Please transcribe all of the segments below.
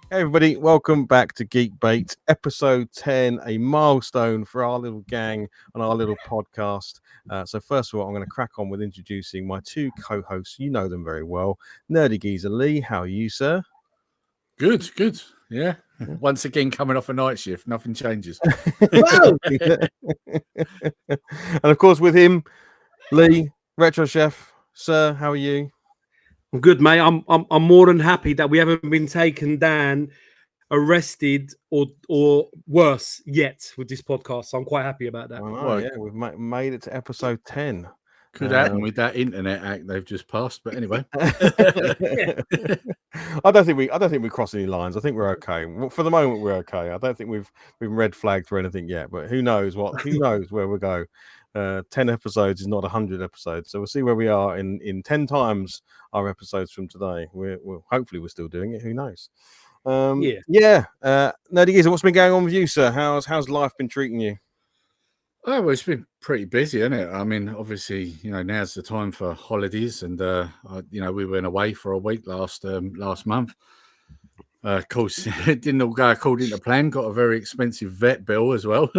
Hey everybody, welcome back to Geek Bait, episode 10, a milestone for our little gang on our little podcast. So first of all, I'm going to crack on with introducing my two co-hosts. You know them very well. Nerdy Geezer Lee, how are you, sir? Good. Yeah. Once again, coming off a night shift, nothing changes. And of course, with him, Lee, Retro Chef. Sir, how are you? I'm good, mate. I'm more than happy that we haven't been taken down, arrested, or worse yet with this podcast. So I'm quite happy about that. Well, yeah, we've made it to episode 10. Could happen with that internet act they've just passed, but anyway. I don't think we cross any lines. I think we're okay. For the moment, we're okay. I don't think we've been red flagged for anything yet. But who knows where we'll go. 10 episodes is not 100 episodes, so we'll see where we are in 10 times our episodes from today. Hopefully we're still doing it. Who knows? Nerdy Geezer, what's been going on with you, sir? How's life been treating you? Oh, well, it's been pretty busy, isn't it? I mean, obviously, now's the time for holidays, and we went away for a week last month. Of course, it didn't all go according to plan. Got a very expensive vet bill as well.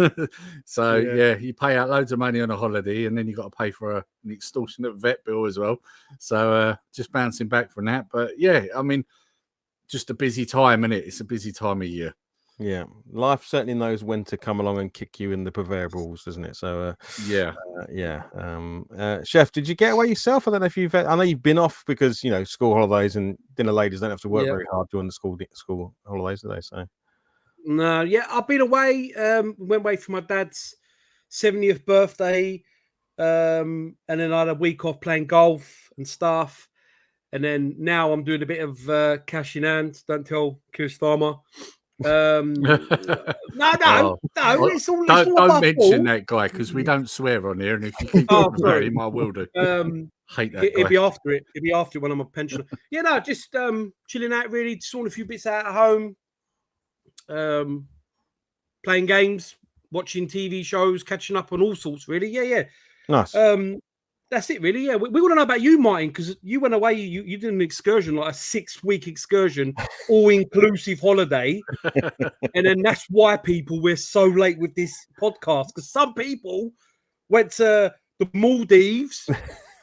So you pay out loads of money on a holiday, and then you got to pay for an extortionate vet bill as well. So just bouncing back from that. But yeah, I mean, just a busy time, isn't it? It's a busy time of year. Yeah, life certainly knows when to come along and kick you in the proverbials, doesn't it? So Chef, did you get away yourself? I don't know if you've. I know you've been off because school holidays and dinner ladies don't have to work very hard during the school holidays, do they? So no, I've been away. Went away for my dad's 70th birthday, and then I had a week off playing golf and stuff. And then now I'm doing a bit of cash in hand. Don't tell Keir Starmer. No. It's all don't mention that guy because we don't swear on here, and if you keep talking about him, I will do. Hate that guy. It'll be after it. It'll be after it when I'm a pensioner. Just chilling out, really, sorting a few bits out at home, playing games, watching TV shows, catching up on all sorts. Really, nice. That's it, really. Yeah, we want to know about you, Martin, because you went away. You did an excursion, like a 6-week excursion, all-inclusive holiday, and then that's why we're so late with this podcast, because some people went to the Maldives,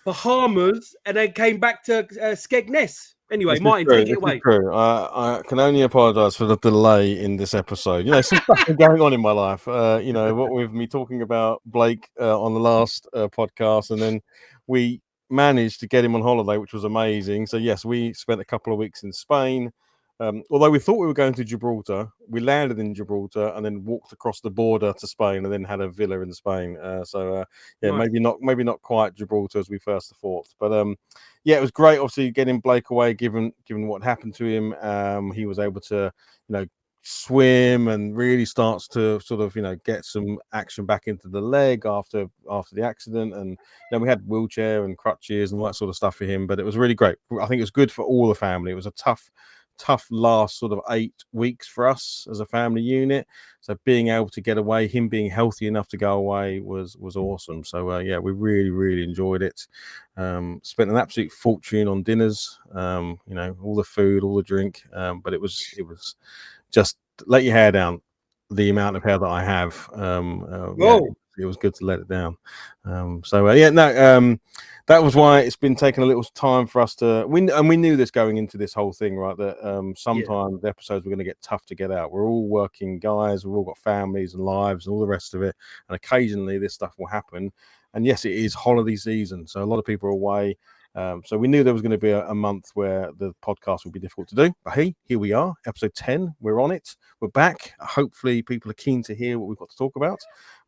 Bahamas, and then came back to Skegness. Anyway, Martin, take it away. True. I can only apologise for the delay in this episode. Some stuff going on in my life. What with me talking about Blake on the last podcast, and then we managed to get him on holiday, which was amazing. So yes, we spent a couple of weeks in Spain. Although we thought we were going to Gibraltar, we landed in Gibraltar and then walked across the border to Spain, and then had a villa in Spain. Nice. Maybe not quite Gibraltar as we first thought, but it was great. Obviously, getting Blake away, given what happened to him, he was able to swim and really starts to sort of get some action back into the leg after the accident, and we had wheelchair and crutches and all that sort of stuff for him. But it was really great. I think it was good for all the family. It was a tough last sort of 8 weeks for us as a family unit, so being able to get away, him being healthy enough to go away was awesome. So we really enjoyed it. Spent an absolute fortune on dinners, all the food, all the drink, but it was just let your hair down. The amount of hair that I have, it was good to let it down. That was why it's been taking a little time for us to. We knew this going into this whole thing, right? That sometimes the episodes were going to get tough to get out. We're all working guys. We've all got families and lives and all the rest of it. And occasionally this stuff will happen. And yes, it is holiday season, so a lot of people are away. So we knew there was going to be a month where the podcast would be difficult to do. But hey, here we are, episode 10. We're on it. We're back. Hopefully people are keen to hear what we've got to talk about.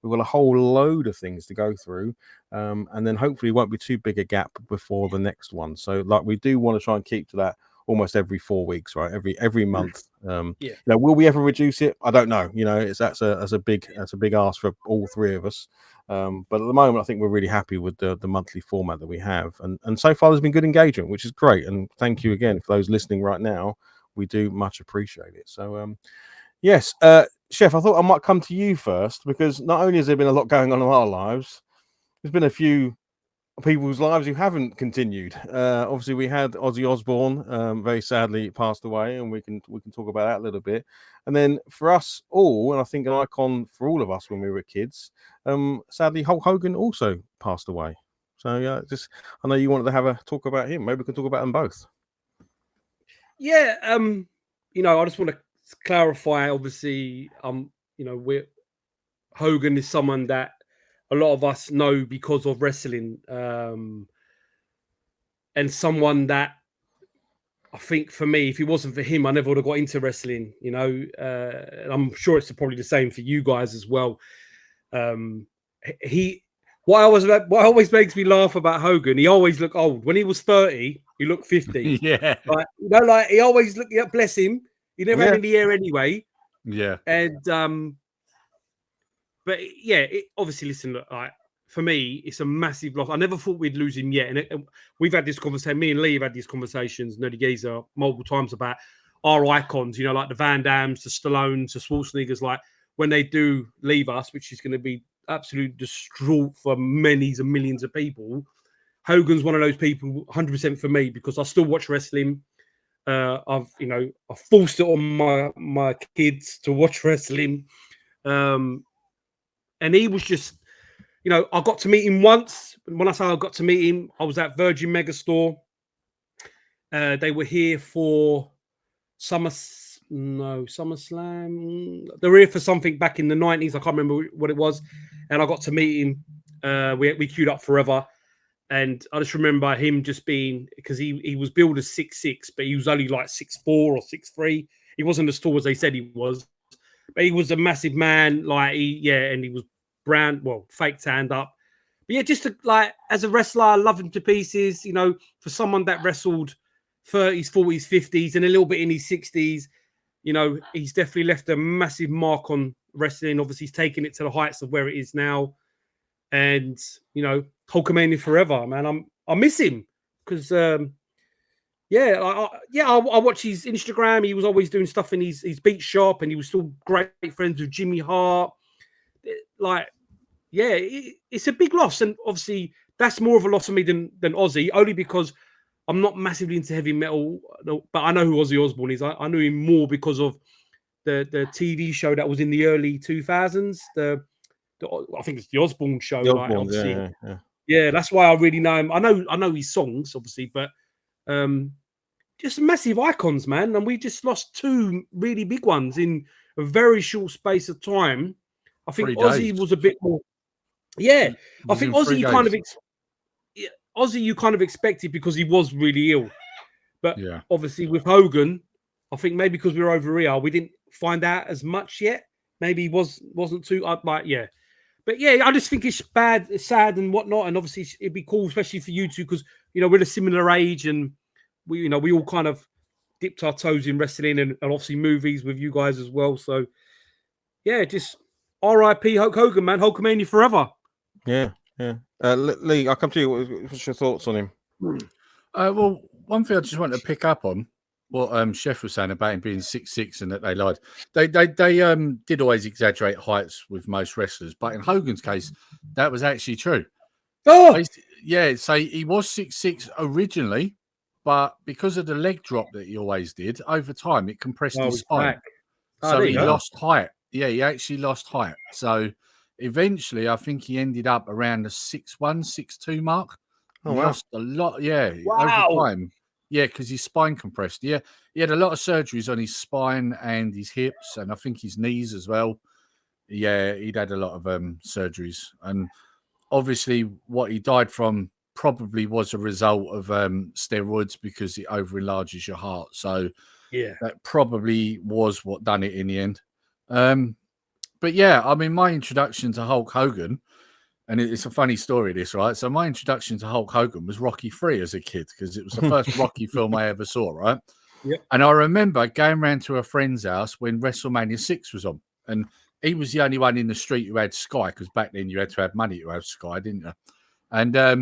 We've got a whole load of things to go through. And then hopefully it won't be too big a gap before the next one. So we do want to try and keep to that almost every 4 weeks, right? Every month. Will we ever reduce it? I don't know. That's a big ask for all three of us. But at the moment, I think we're really happy with the monthly format that we have, and so far there's been good engagement, which is great. And thank you again for those listening right now. We do much appreciate it. So yes, Chef, I thought I might come to you first, because not only has there been a lot going on in our lives, there's been a few people's lives who haven't continued. Obviously, we had Ozzy Osbourne, very sadly passed away, and we can talk about that a little bit. And then for us all, and I think an icon for all of us when we were kids, sadly Hulk Hogan also passed away. So yeah, just I know you wanted to have a talk about him. Maybe we can talk about them both. Yeah, you know, I just want to clarify. Obviously, you know, Hogan is someone that a lot of us know because of wrestling, and someone that I think for me, if it wasn't for him, I never would have got into wrestling. You know, and I'm sure it's probably the same for you guys as well. What always makes me laugh about Hogan, he always looked old. When he was 30, he looked 50. Yeah. Like, you know, like he always looked, yeah, bless him. He never had any hair anyway. Yeah. And but yeah, obviously, listen, look, like for me, it's a massive loss. I never thought we'd lose him yet. And we've had this conversation, me and Lee have had these conversations, Nerdy Geezer, multiple times about our icons, you know, like the Van Dams, the Stallones, the Schwarzeneggers, like when they do leave us, which is going to be absolute distraught for many and millions of people. Hogan's one of those people, 100% for me, because I still watch wrestling. I forced it on my kids to watch wrestling. And he was just, you know, I got to meet him once. When I say I got to meet him, I was at Virgin Megastore. They were here for SummerSlam. They were here for something back in the 90s. I can't remember what it was. And I got to meet him. We queued up forever. And I just remember him just being, because he was billed as 6'6", but he was only like 6'4" or 6'3". He wasn't as tall as they said he was. But he was a massive man. Like, and he was brown, well, fake tanned up. But yeah, just like as a wrestler, I love him to pieces. You know, for someone that wrestled 30s, 40s, 50s, and a little bit in his 60s, you know, he's definitely left a massive mark on wrestling. Obviously, he's taken it to the heights of where it is now. And, you know, Hulkamania forever, man. I miss him because, I watch his Instagram. He was always doing stuff in his beat shop, and he was still great friends with Jimmy Hart. Like, yeah, it's a big loss, and obviously that's more of a loss for me than Ozzy, only because I'm not massively into heavy metal, but I know who Ozzy Osbourne is. I knew him more because of the TV show that was in the early 2000s. I think it's the Osbourne show. The like, Osbournes, obviously, yeah. Yeah, that's why I really know him. I know his songs, obviously, but just massive icons, man. And we just lost two really big ones in a very short space of time. I think Ozzy was a bit more. Yeah, I think Ozzy you kind of Ozzy you kind of expected because he was really ill, but obviously with Hogan, I think maybe because we were over here, we didn't find out as much yet. Maybe he wasn't too but yeah, I just think it's bad, it's sad, and whatnot. And obviously, it'd be cool, especially for you two, because you know we're a similar age, and we all kind of dipped our toes in wrestling and obviously movies with you guys as well. So yeah, just R.I.P. Hulk Hogan, man. Hulkamania forever. Yeah. Lee, I'll come to you. What's your thoughts on him? Well, one thing I just wanted to pick up on what Chef was saying about him being 6'6" and that they lied. They did always exaggerate heights with most wrestlers, but in Hogan's case, that was actually true. Oh, yeah. So he was 6'6" originally, but because of the leg drop that he always did, over time it compressed his spine. So he lost height. Yeah, he actually lost height. So eventually, I think he ended up around the 6'1", 6'2" mark. He lost a lot. Yeah, over time. Yeah, because his spine compressed. Yeah, he had a lot of surgeries on his spine and his hips, and I think his knees as well. Yeah, he'd had a lot of surgeries, and obviously, what he died from probably was a result of steroids because it over enlarges your heart. So yeah, that probably was what done it in the end. But yeah, I mean, my introduction to Hulk Hogan. And it's a funny story, this, right? So my introduction to Hulk Hogan was Rocky III as a kid because it was the first Rocky film I ever saw, right? Yep. And I remember going round to a friend's house when WrestleMania 6 was on. And he was the only one in the street who had Sky because back then you had to have money to have Sky, didn't you? And I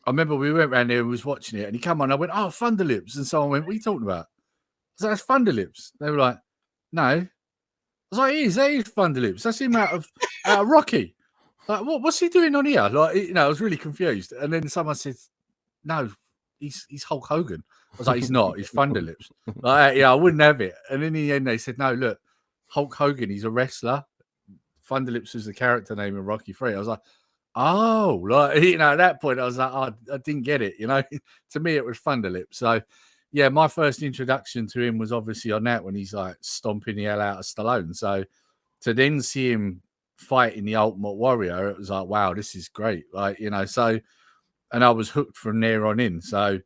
remember we went round there and was watching it and he came on. I went, "Oh, Thunderlips." And someone went, "What are you talking about?" I was like, "That's Thunderlips." They were like, "No." I was like, that is Thunderlips. That's him out of Rocky. Like, what's he doing on here? Like, you know, I was really confused. And then someone said, no, he's Hulk Hogan. I was like, he's not. He's Thunderlips. Like, yeah, I wouldn't have it. And in the end, they said, no, look, Hulk Hogan, he's a wrestler. Thunderlips is the character name in Rocky 3. I was like, oh, like, you know, at that point, I was like, oh, I didn't get it. You know, to me, it was Thunderlips. So, yeah, my first introduction to him was obviously on that when he's like stomping the hell out of Stallone. So, to then see him fighting the Ultimate Warrior, it was like, wow, this is great. Like, you know, so, and I was hooked from there on in. So,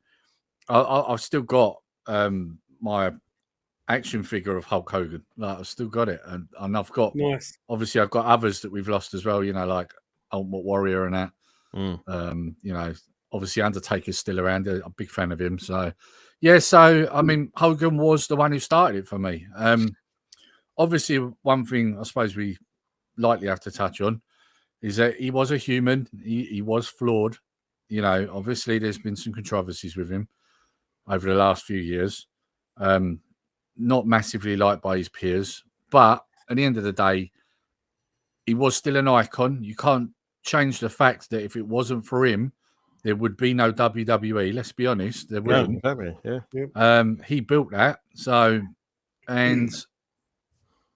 I've still got my action figure of Hulk Hogan. Like, I've still got it, and I've got Nice. obviously I've got others that we've lost as well. You know, like Ultimate Warrior and that. You know, obviously Undertaker's still around. I'm a big fan of him. So, yeah. So, I mean, Hogan was the one who started it for me. Obviously, one thing I suppose we lightly have to touch on is that he was a human. He was flawed. You know, obviously there's been some controversies with him over the last few years. Not massively liked by his peers, but at the end of the day, he was still an icon. You can't change the fact that if it wasn't for him, there would be no WWE. Let's be honest, there wouldn't. Yeah. He built that. So, and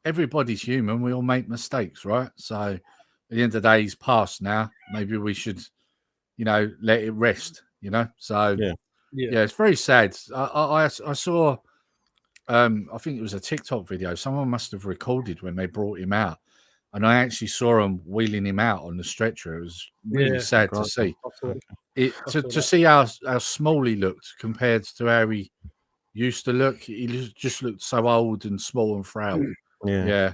everybody's human. We all make mistakes, right? So, at the end of the day, he's passed now. Maybe we should, you know, let it rest. You know, so yeah, it's very sad. I saw. I think it was a TikTok video. Someone must have recorded when they brought him out, and I actually saw him wheeling him out on the stretcher. It was really sad to see. To see how small he looked compared to how he used to look. He just looked so old and small and frail. Yeah.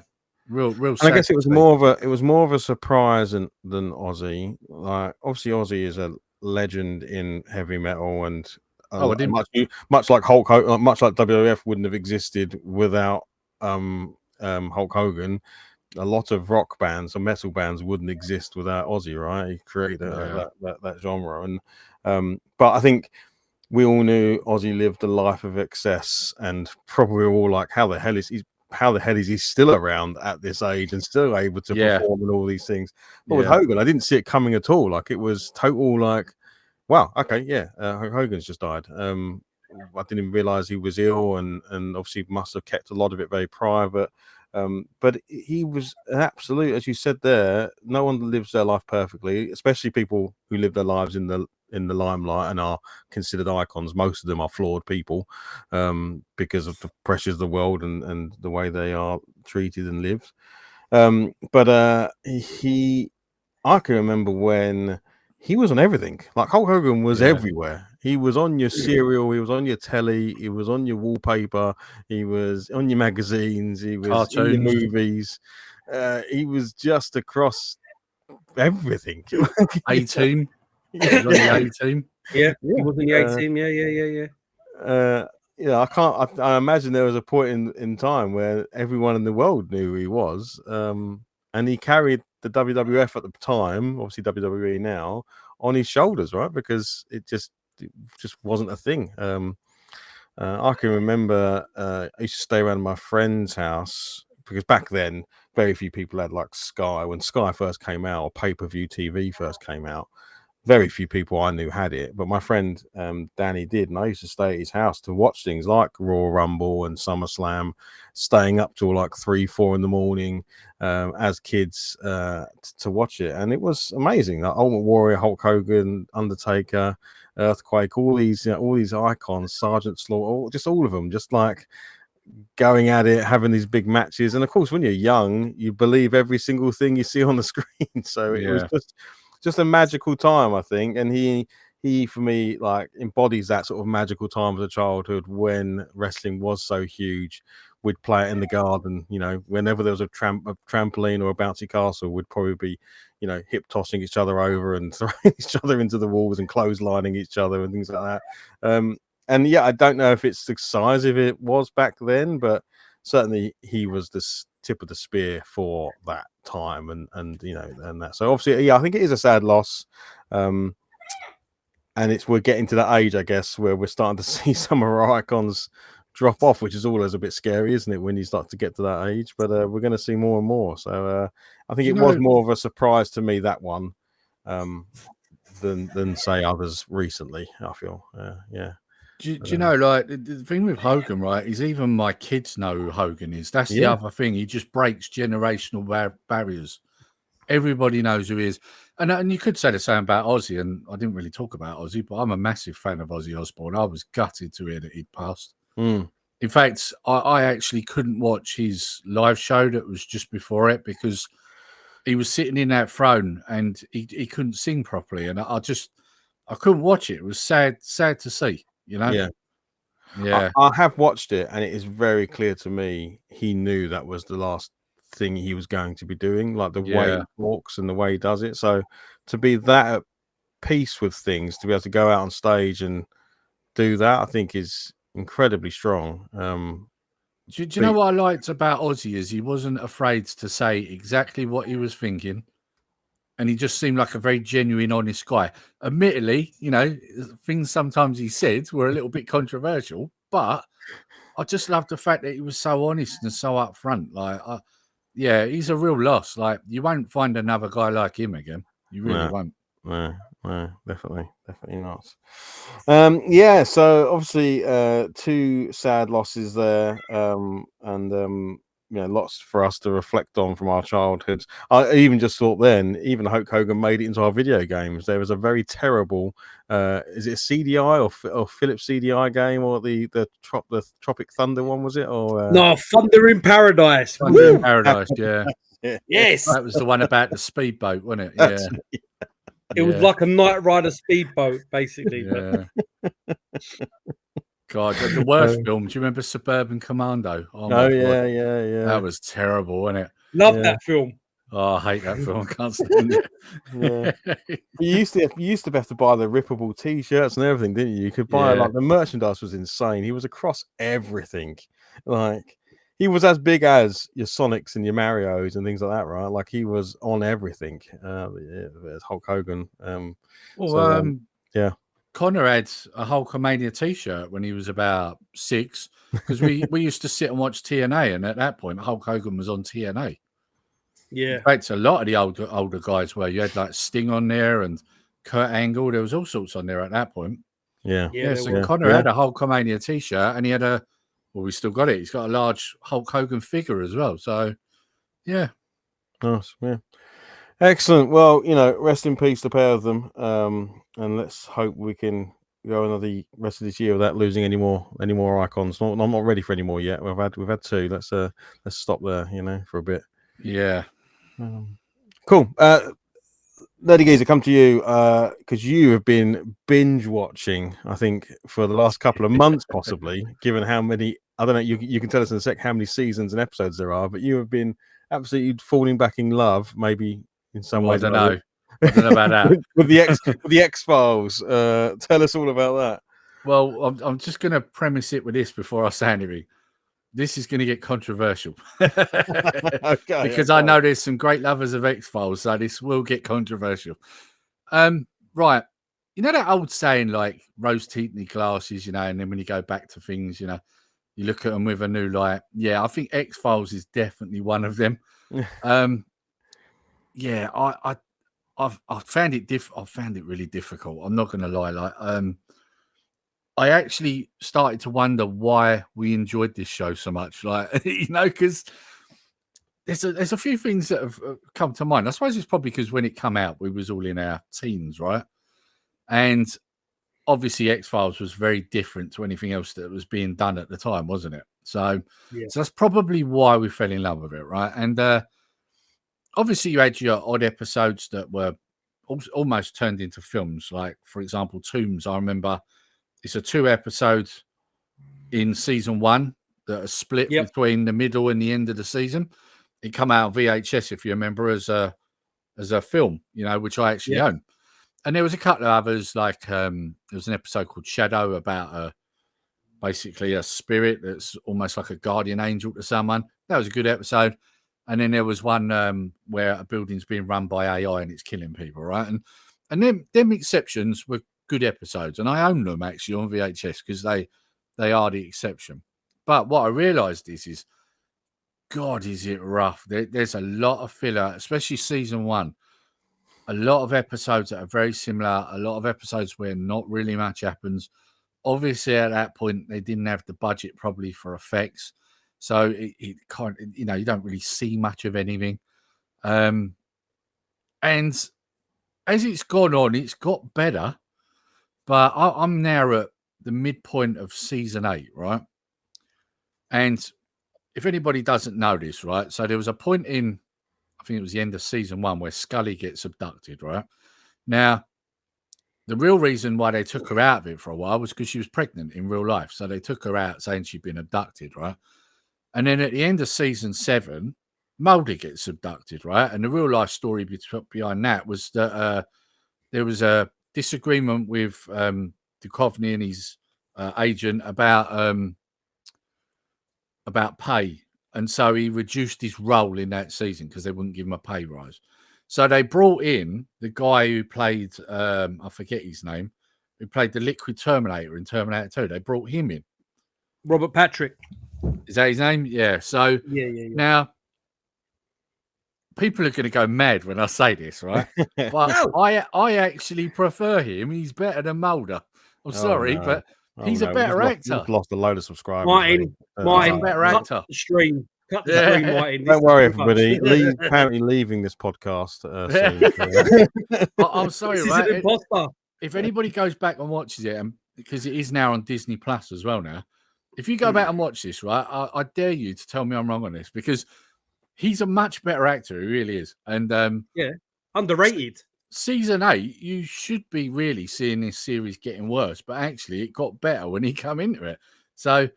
Real. And I guess it was more of a surprise than Ozzy. Like, obviously, Ozzy is a legend in heavy metal, and much like Hulk Hogan, much like WWF wouldn't have existed without Hulk Hogan. A lot of rock bands or metal bands wouldn't exist without Ozzy, right? He created that genre, and but I think we all knew Ozzy lived a life of excess, and probably all like, how the hell is he still around at this age and still able to perform and all these things? But with Hogan, I didn't see it coming at all. Like, it was total like, wow, okay, Hogan's just died. I didn't even realize he was ill, and obviously must have kept a lot of it very private. But he was an absolute, as you said there, no one lives their life perfectly, especially people who live their lives in the limelight and are considered icons. Most of them are flawed people because of the pressures of the world and the way they are treated and lived. But I can remember when he was on everything. Like, Hulk Hogan was everywhere. He was on your cereal, he was on your telly, he was on your wallpaper, he was on your magazines, he was cartoons, in your movies. He was just across everything. A-Team. He was on the A-Team. Yeah, he was in the A-Team. Yeah. I imagine there was a point in time where everyone in the world knew who he was. And he carried the WWF at the time, obviously WWE now, on his shoulders, right? Because it just wasn't a thing. I can remember I used to stay around my friend's house, because back then very few people had like Sky. When Sky first came out, or pay-per-view TV first came out, very few people I knew had it, but my friend Danny did, and I used to stay at his house to watch things like Royal Rumble and SummerSlam, staying up till like 3-4 in the morning as kids to watch it, and it was amazing. Like Ultimate Warrior, Hulk Hogan, Undertaker, Earthquake, all these icons, Sergeant Slaughter, just all of them, just like going at it, having these big matches. And of course, when you're young, you believe every single thing you see on the screen. So it was just a magical time, I think. And he for me, like, embodies that sort of magical time of the childhood when wrestling was so huge. We'd play it in the garden, you know, whenever there was a trampoline or a bouncy castle, we'd probably be, you know, hip tossing each other over and throwing each other into the walls and clotheslining each other and things like that. And yeah, I don't know if it's the size of it was back then, but certainly he was the tip of the spear for that time, and you know, and that. So obviously, I think it is a sad loss, and we're getting to that age, I guess, where we're starting to see some of our icons drop off, which is always a bit scary, isn't it, when you start to get to that age? But we're going to see more and more. So I think it was more of a surprise to me, that one, than say others recently. I feel, yeah. Do you know, like the thing with Hogan, right? Is even my kids know who Hogan is. That's the Yeah. other thing. He just breaks generational barriers. Everybody knows who he is. And you could say the same about Ozzy. And I didn't really talk about Ozzy, but I'm a massive fan of Ozzy Osbourne. I was gutted to hear that he'd passed. Mm. In fact, I actually couldn't watch his live show that was just before it because he was sitting in that throne and he couldn't sing properly. And I couldn't watch it. It was sad to see. You know? Yeah. I have watched it, and it is very clear to me he knew that was the last thing he was going to be doing, like the way he talks and the way he does it. So to be that at peace with things, to be able to go out on stage and do that, I think is incredibly strong. Do you know what I liked about Ozzy is he wasn't afraid to say exactly what he was thinking. And he just seemed like a very genuine, honest guy. Admittedly, you know, things sometimes he said were a little bit controversial, but I just loved the fact that he was so honest and so upfront. Like, yeah, he's a real loss. Like, you won't find another guy like him again. You really won't. No, definitely not. Yeah, so obviously 2 sad losses there, and lots for us to reflect on from our childhoods. I even just thought then, even Hulk Hogan made it into our video games. There was a very terrible, is it a CDI or Philips CDI game, or the Tropic Thunder one, was it? Or no, Thunder in Paradise. Thunder in Paradise, yeah. Yes, that was the one about the speedboat, wasn't it? Yeah. It was like a Knight Rider speedboat, basically. Yeah. God, the worst film. Do you remember Suburban Commando? Oh my God. Yeah. That was terrible, wasn't it? Love that film. Oh, I hate that film. I can't stand it. You used to have to buy the rippable T-shirts and everything, didn't you? You could buy like the merchandise was insane. He was across everything. Like he was as big as your Sonics and your Marios and things like that, right? Like he was on everything. There's Hulk Hogan. Connor had a Hulkamania T-shirt when he was about 6 because we used to sit and watch TNA, and at that point, Hulk Hogan was on TNA. Yeah, in fact, a lot of the older guys were. You had like Sting on there and Kurt Angle. There was all sorts on there at that point. Yeah. So Connor had a Hulkamania T-shirt, and he had we still got it. He's got a large Hulk Hogan figure as well. So, yeah. Nice, yeah. Excellent. Well, rest in peace, the pair of them. And let's hope we can go another rest of this year without losing any more icons. I'm not ready for any more yet. We've had 2. Let's stop there, for a bit. Yeah. Cool. Lady Geezer, come to you because you have been binge watching, I think, for the last couple of months, possibly, given how many. I don't know. You can tell us in a sec how many seasons and episodes there are, but you have been absolutely falling back in love, maybe in some ways. I don't know about that. with the X-Files. Tell us all about that. Well, I'm just going to premise it with this before I say anything. This is going to get controversial because I know there's some great lovers of X-Files, so this will get controversial. Right. You know that old saying, like rose-tinted glasses, and then when you go back to things, you look at them with a new light. Yeah, I think X-Files is definitely one of them. I found it I found it really difficult. I'm not going to lie. Like, I actually started to wonder why we enjoyed this show so much. Like, because there's a few things that have come to mind. I suppose it's probably because when it came out, we was all in our teens, right? And obviously X-Files was very different to anything else that was being done at the time, wasn't it? So that's probably why we fell in love with it, right? And obviously you had your odd episodes that were almost turned into films. Like, for example, Tombs, I remember it's a 2 episodes in season 1 that are split between the middle and the end of the season. It come out on VHS, if you remember, as a film, which I actually own. And there was a couple of others, like there was an episode called Shadow about basically a spirit that's almost like a guardian angel to someone. That was a good episode. And then there was one where a building's being run by AI and it's killing people, right? And them exceptions were good episodes, and I own them actually on VHS because they are the exception. But what I realised is, God, is it rough? There's a lot of filler, especially season 1. A lot of episodes that are very similar. A lot of episodes where not really much happens. Obviously, at that point, they didn't have the budget probably for effects, so it kind of, you don't really see much of anything. And as it's gone on, it's got better. But I'm now at the midpoint of season 8, right? And if anybody doesn't know this, right? So there was a point in, I think it was the end of season 1, where Scully gets abducted, right? Now, the real reason why they took her out of it for a while was because she was pregnant in real life. So they took her out saying she'd been abducted, right? And then at the end of season 7, Mulder gets abducted, right? And the real life story behind that was that there was a disagreement with Duchovny and his agent about pay. And so he reduced his role in that season because they wouldn't give him a pay rise. So they brought in the guy who played, I forget his name, who played the Liquid Terminator in Terminator 2. They brought him in. Robert Patrick. Is that his name? Yeah. So yeah. Now, people are going to go mad when I say this, right? But No. I actually prefer him. He's better than Mulder. I'm sorry, no. but he's a better actor. He's lost a load of subscribers. Martin, He's a better actor. Cut the stream. Cut the stream, Martin. Don't worry, everybody. Lee's apparently leaving this podcast soon. I'm sorry, This right? is an imposter. If anybody goes back and watches it, because it is now on Disney Plus as well now, if you go back and watch this, right, I dare you to tell me I'm wrong on this, because he's a much better actor. He really is. And underrated. Season 8, you should be really seeing this series getting worse, but actually it got better when he come into it. So,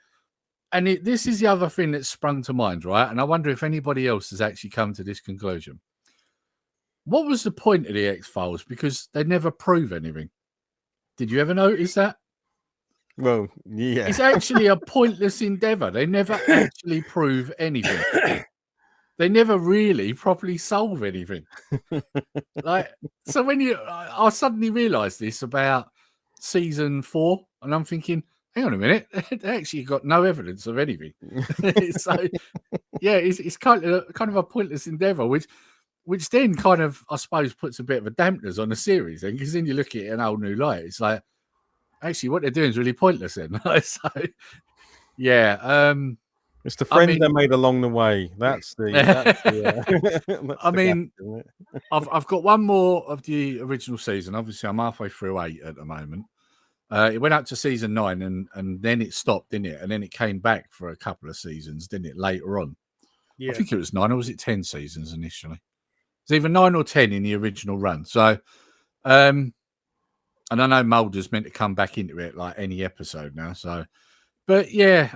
and this is the other thing that sprung to mind, right? And I wonder if anybody else has actually come to this conclusion. What was the point of the X-Files? Because they never prove anything. Did you ever notice that? Well, yeah. It's actually a pointless endeavor. They never actually prove anything. They never really properly solve anything. So when I suddenly realized this about season 4, and I'm thinking, hang on a minute, they actually got no evidence of anything. So yeah, it's kind of a pointless endeavor, which then kind of, I suppose, puts a bit of a dampeners on the series, then, because then you look at it in a whole new light. It's like, actually, what they're doing is really pointless then. So yeah, it's the friends they made along the way. That's that's I mean, I've got one more of the original season. Obviously, I'm halfway through 8 at the moment. It went up to season 9, and then it stopped, didn't it? And then it came back for a couple of seasons, didn't it? Later on, I think it was 9, or was it 10 seasons initially? It's either 9 or 10 in the original run. So, and I know Mulder's meant to come back into it like any episode now. So, but yeah,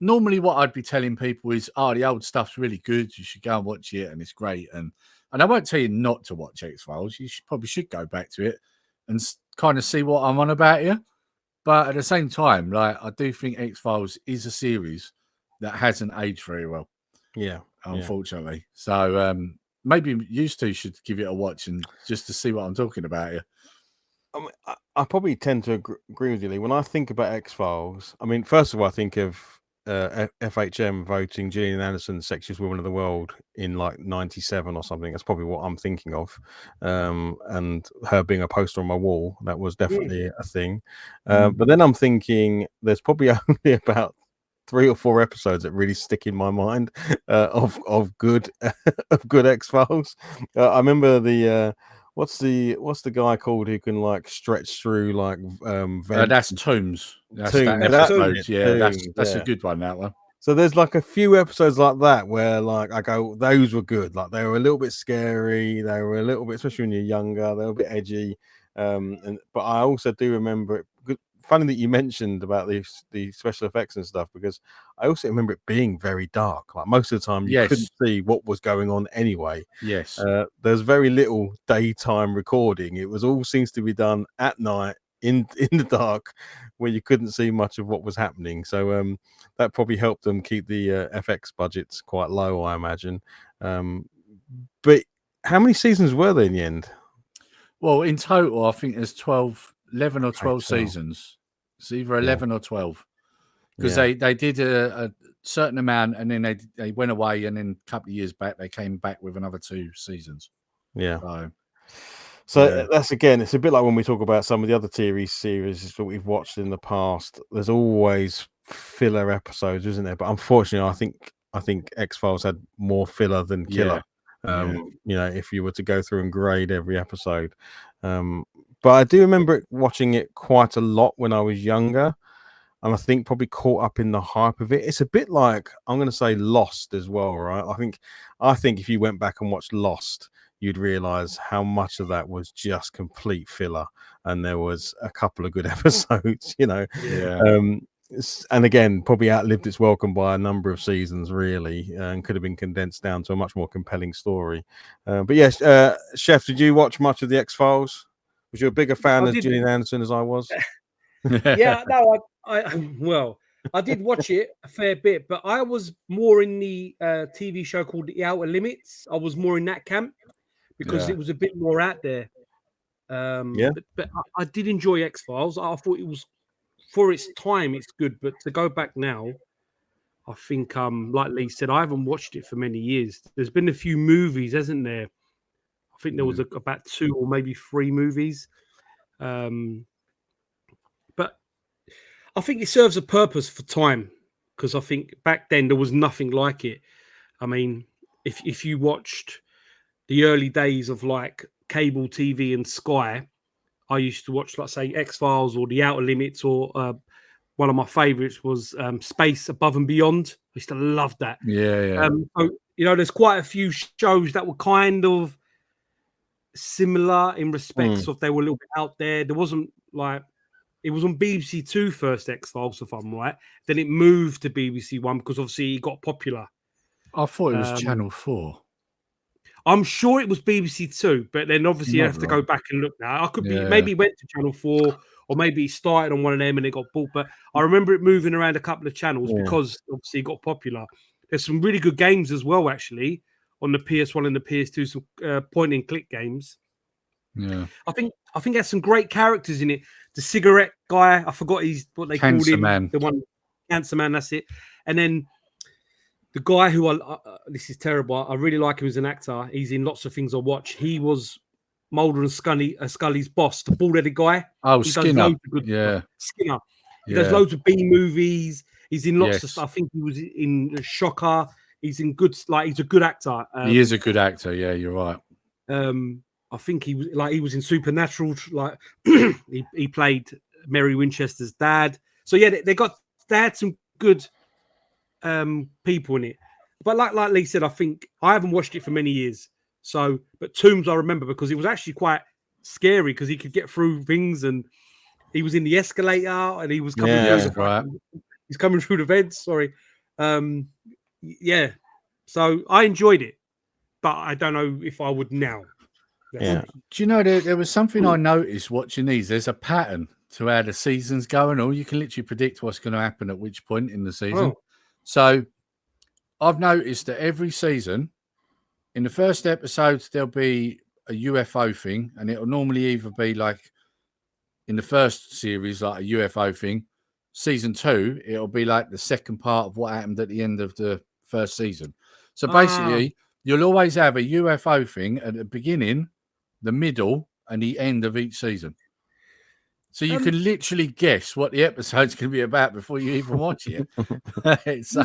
normally what I'd be telling people is, the old stuff's really good. You should go and watch it, and it's great. And I won't tell you not to watch X-Files. You probably should go back to it and kind of see what I'm on about here. But at the same time, like, I do think X-Files is a series that hasn't aged very well. Yeah, unfortunately. Yeah. So maybe you two should give it a watch, and just to see what I'm talking about here. I probably tend to agree with you, Lee. When I think about X-Files, I mean, first of all, I think of FHM voting Gillian Anderson Sexiest Woman of the World in like 97 or something. That's probably what I'm thinking of. And her being a poster on my wall, that was definitely a thing. But then I'm thinking there's probably only about 3 or 4 episodes that really stick in my mind of good X-Files. I remember the what's the guy called who can like stretch through like that's Tombs. That's a good one, that one. So there's like a few episodes like that where like I go, those were good. Like they were a little bit scary, they were a little bit, especially when you're younger, they were a bit edgy. But I also do remember it. Funny that you mentioned about the special effects and stuff, because I also remember it being very dark. Like most of the time, you couldn't see what was going on anyway. Yes, there's very little daytime recording. It was all seems to be done at night in the dark, where you couldn't see much of what was happening. So that probably helped them keep the FX budgets quite low, I imagine. But how many seasons were there in the end? Well, in total, I think there's 11 or 12 seasons. It's either 11 or 12. because they did a certain amount, and then they went away, and then a couple of years back they came back with another 2 seasons. Yeah. So So that's again, it's a bit like when we talk about some of the other TV series that we've watched in the past. There's always filler episodes, isn't there? But unfortunately, I think X-Files had more filler than killer. You know, if you were to go through and grade every episode. But I do remember watching it quite a lot when I was younger. And I think probably caught up in the hype of it. It's a bit like, I'm going to say Lost as well, right? I think if you went back and watched Lost, you'd realize how much of that was just complete filler, and there was a couple of good episodes, you know. And again, probably outlived its welcome by a number of seasons, really, and could have been condensed down to a much more compelling story. But yes, Chef, did you watch much of the X-Files? Was you a bigger fan of Gillian Anderson as I was? Yeah, no, I did watch it a fair bit, but I was more in the TV show called The Outer Limits. I was more in that camp because it was a bit more out there. But I did enjoy X-Files. I thought it was, for its time, it's good. But to go back now, I think, like Lee said, I haven't watched it for many years. There's been a few movies, hasn't there? I think there was about 2 or maybe 3 movies. But I think it serves a purpose for time, because I think back then there was nothing like it. I mean, if you watched the early days of like cable TV and Sky, I used to watch, like, say, X-Files or The Outer Limits, or one of my favorites was Space Above and Beyond. I used to love that. So, you know, there's quite a few shows that were kind of similar in respects of they were a little bit out there. There wasn't like, it was on BBC Two first, X-Files, if I'm right. Then it moved to BBC One because obviously it got popular. I thought it was Channel 4. I'm sure it was BBC Two, but then obviously you have to go back and look now. I could be, maybe it went to Channel 4, or maybe it started on one of them and it got bought. But I remember it moving around a couple of channels because obviously it got popular. There's some really good games as well, actually, on the PS1 and the PS2, some point and click games. Yeah, I think it has some great characters in it. The cigarette guy, I forgot what they called him. Man. The one, Cancer Man, that's it. And then the guy who this is terrible. I really like him as an actor. He's in lots of things I watch. He was Mulder and Scully's boss, the bald-headed guy. Oh, he Skinner. Does loads of good stuff. Skinner. He does loads of B movies. He's in lots of stuff. I think he was in Shocker. He's in good, like, he's a good actor. He is a good actor. Yeah, you're right. I think he was in Supernatural. Like he played Mary Winchester's dad. So yeah, they had some good people in it. But like Lee said, I think I haven't watched it for many years. So, but Toombs I remember because it was actually quite scary because he could get through things, and he was in the escalator and he was coming through he's coming through the vents. Sorry. So I enjoyed it, but I don't know if I would now. Do you know there was something I noticed watching these? There's a pattern to how the season's going on. You can literally predict what's going to happen at which point in the season. So I've noticed that every season, in the first episode, there'll be a UFO thing, and it'll normally either be like in the first series, like a UFO thing. Season 2, it'll be like the second part of what happened at the end of the first season. So basically, you'll always have a UFO thing at the beginning, the middle, and the end of each season. So you can literally guess what the episode's going to be about before you even watch it. So,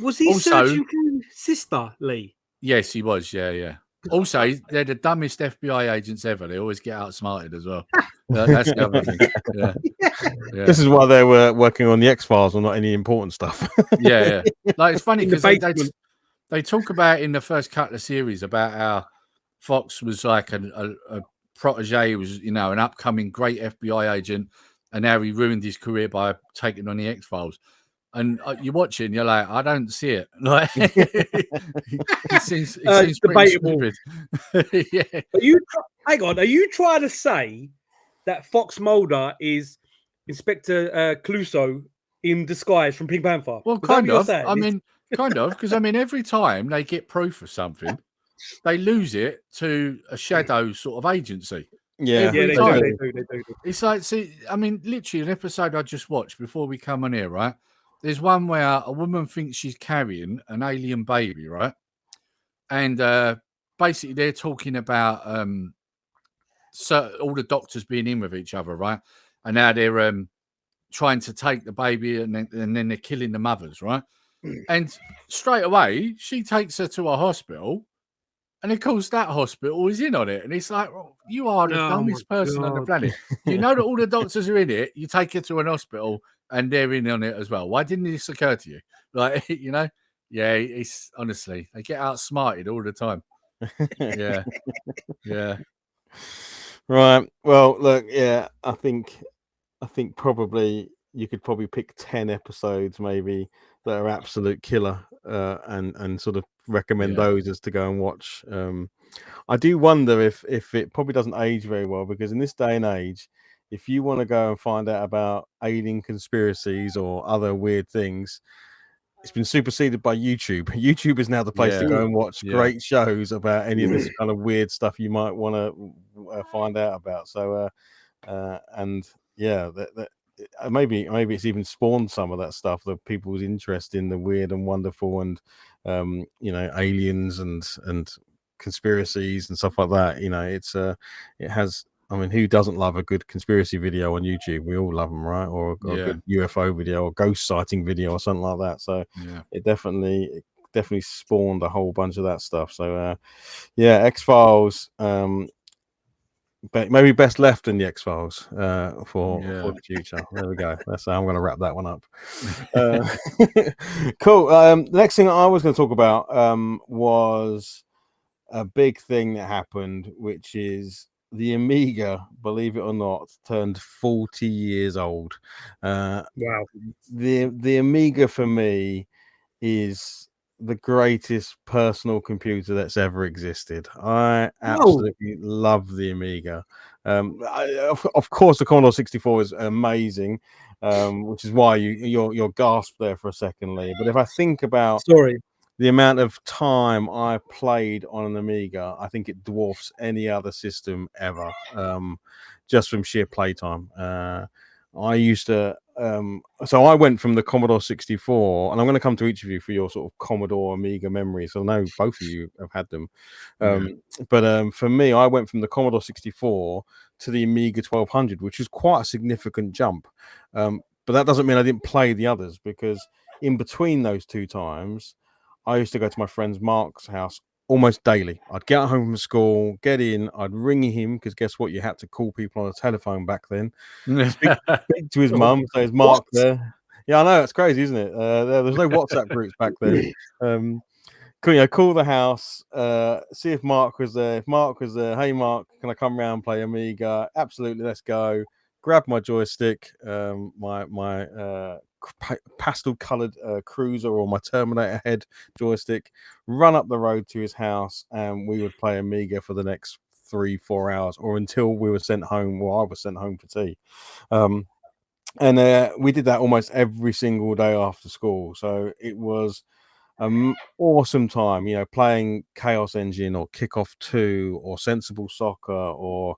was he searching for his sister, Lee? Yes, he was. Yeah. Also, they're the dumbest FBI agents ever. They always get outsmarted as well. That's the other thing. Yeah. This is why they were working on the X-Files and not any important stuff. Yeah. Like, it's funny because they talk about in the first couple of series about how Fox was like a protege, was, you know, an upcoming great FBI agent, and how he ruined his career by taking on the X-Files. And you watch it and you're like, I don't see it. Like, it seems debatable. Yeah. Hang on, are you trying to say that Fox Mulder is Inspector Clouseau in disguise from Pink Panther? Well, kind of. I mean, kind of, because I mean, every time they get proof of something, they lose it to a shadow sort of agency. Yeah, they do. It's like, see, I mean, literally an episode I just watched before we come on here, right? There's one where a woman thinks she's carrying an alien baby, right? And basically they're talking about so all the doctors being in with each other, right? And now they're trying to take the baby, and then they're killing the mothers, right? And straight away she takes her to a hospital, and of course that hospital is in on it, and it's like, well, you are the dumbest person on the planet. You know that all the doctors are in it. You take her to an hospital, and they're in on it as well. Why didn't this occur to you? Like, you know, yeah, it's honestly they get outsmarted all the time. Yeah, yeah. Right. Well, look, yeah, I think probably you could probably pick 10 episodes maybe that are absolute killer, and sort of recommend those as to go and watch. I do wonder if it probably doesn't age very well, because in this day and age, if you want to go and find out about alien conspiracies or other weird things, it's been superseded by YouTube. YouTube is now the place to go and watch great shows about any of this kind of weird stuff you might want to find out about. So, and yeah, maybe it's even spawned some of that stuff, that people's interest in the weird and wonderful, and you know, aliens and conspiracies and stuff like that. You know, it has. I mean, who doesn't love a good conspiracy video on YouTube? We all love them, right? Or a good UFO video or ghost sighting video or something like that. So it definitely spawned a whole bunch of that stuff. So yeah, X-Files, maybe best left in the X-Files for the future. There we go. That's how I'm going to wrap that one up. Cool. The next thing I was going to talk about was a big thing that happened, which is the Amiga, believe it or not, turned 40 years old. Wow. The Amiga for me is the greatest personal computer that's ever existed. I absolutely love the Amiga. Of course, the Commodore 64 is amazing, which is why you're gasped there for a second, Lee. But if I think about the amount of time I played on an Amiga, I think it dwarfs any other system ever, just from sheer playtime. I used to, so I went from the Commodore 64, and I'm going to come to each of you for your sort of Commodore Amiga memories. I know both of you have had them. But for me, I went from the Commodore 64 to the Amiga 1200, which is quite a significant jump. But that doesn't mean I didn't play the others, because in between those two times, I used to go to my friend Mark's house almost daily. I'd get home from school, get in, I'd ring him, because guess what? You had to call people on a telephone back then. Speak to his mum, say, "Is Mark there?" Yeah, I know, it's crazy, isn't it? There's no WhatsApp groups back then. Call the house, see if Mark was there. If Mark was there, "Hey Mark, can I come round and play Amiga?" Absolutely, let's go. Grab my joystick, my pastel colored cruiser, or my Terminator head joystick, run up the road to his house, and we would play Amiga for the next 3-4 hours, or until we were sent home. Well, I was sent home for tea. And we did that almost every single day after school. So it was awesome time, you know, playing Chaos Engine or Kickoff 2 or Sensible Soccer or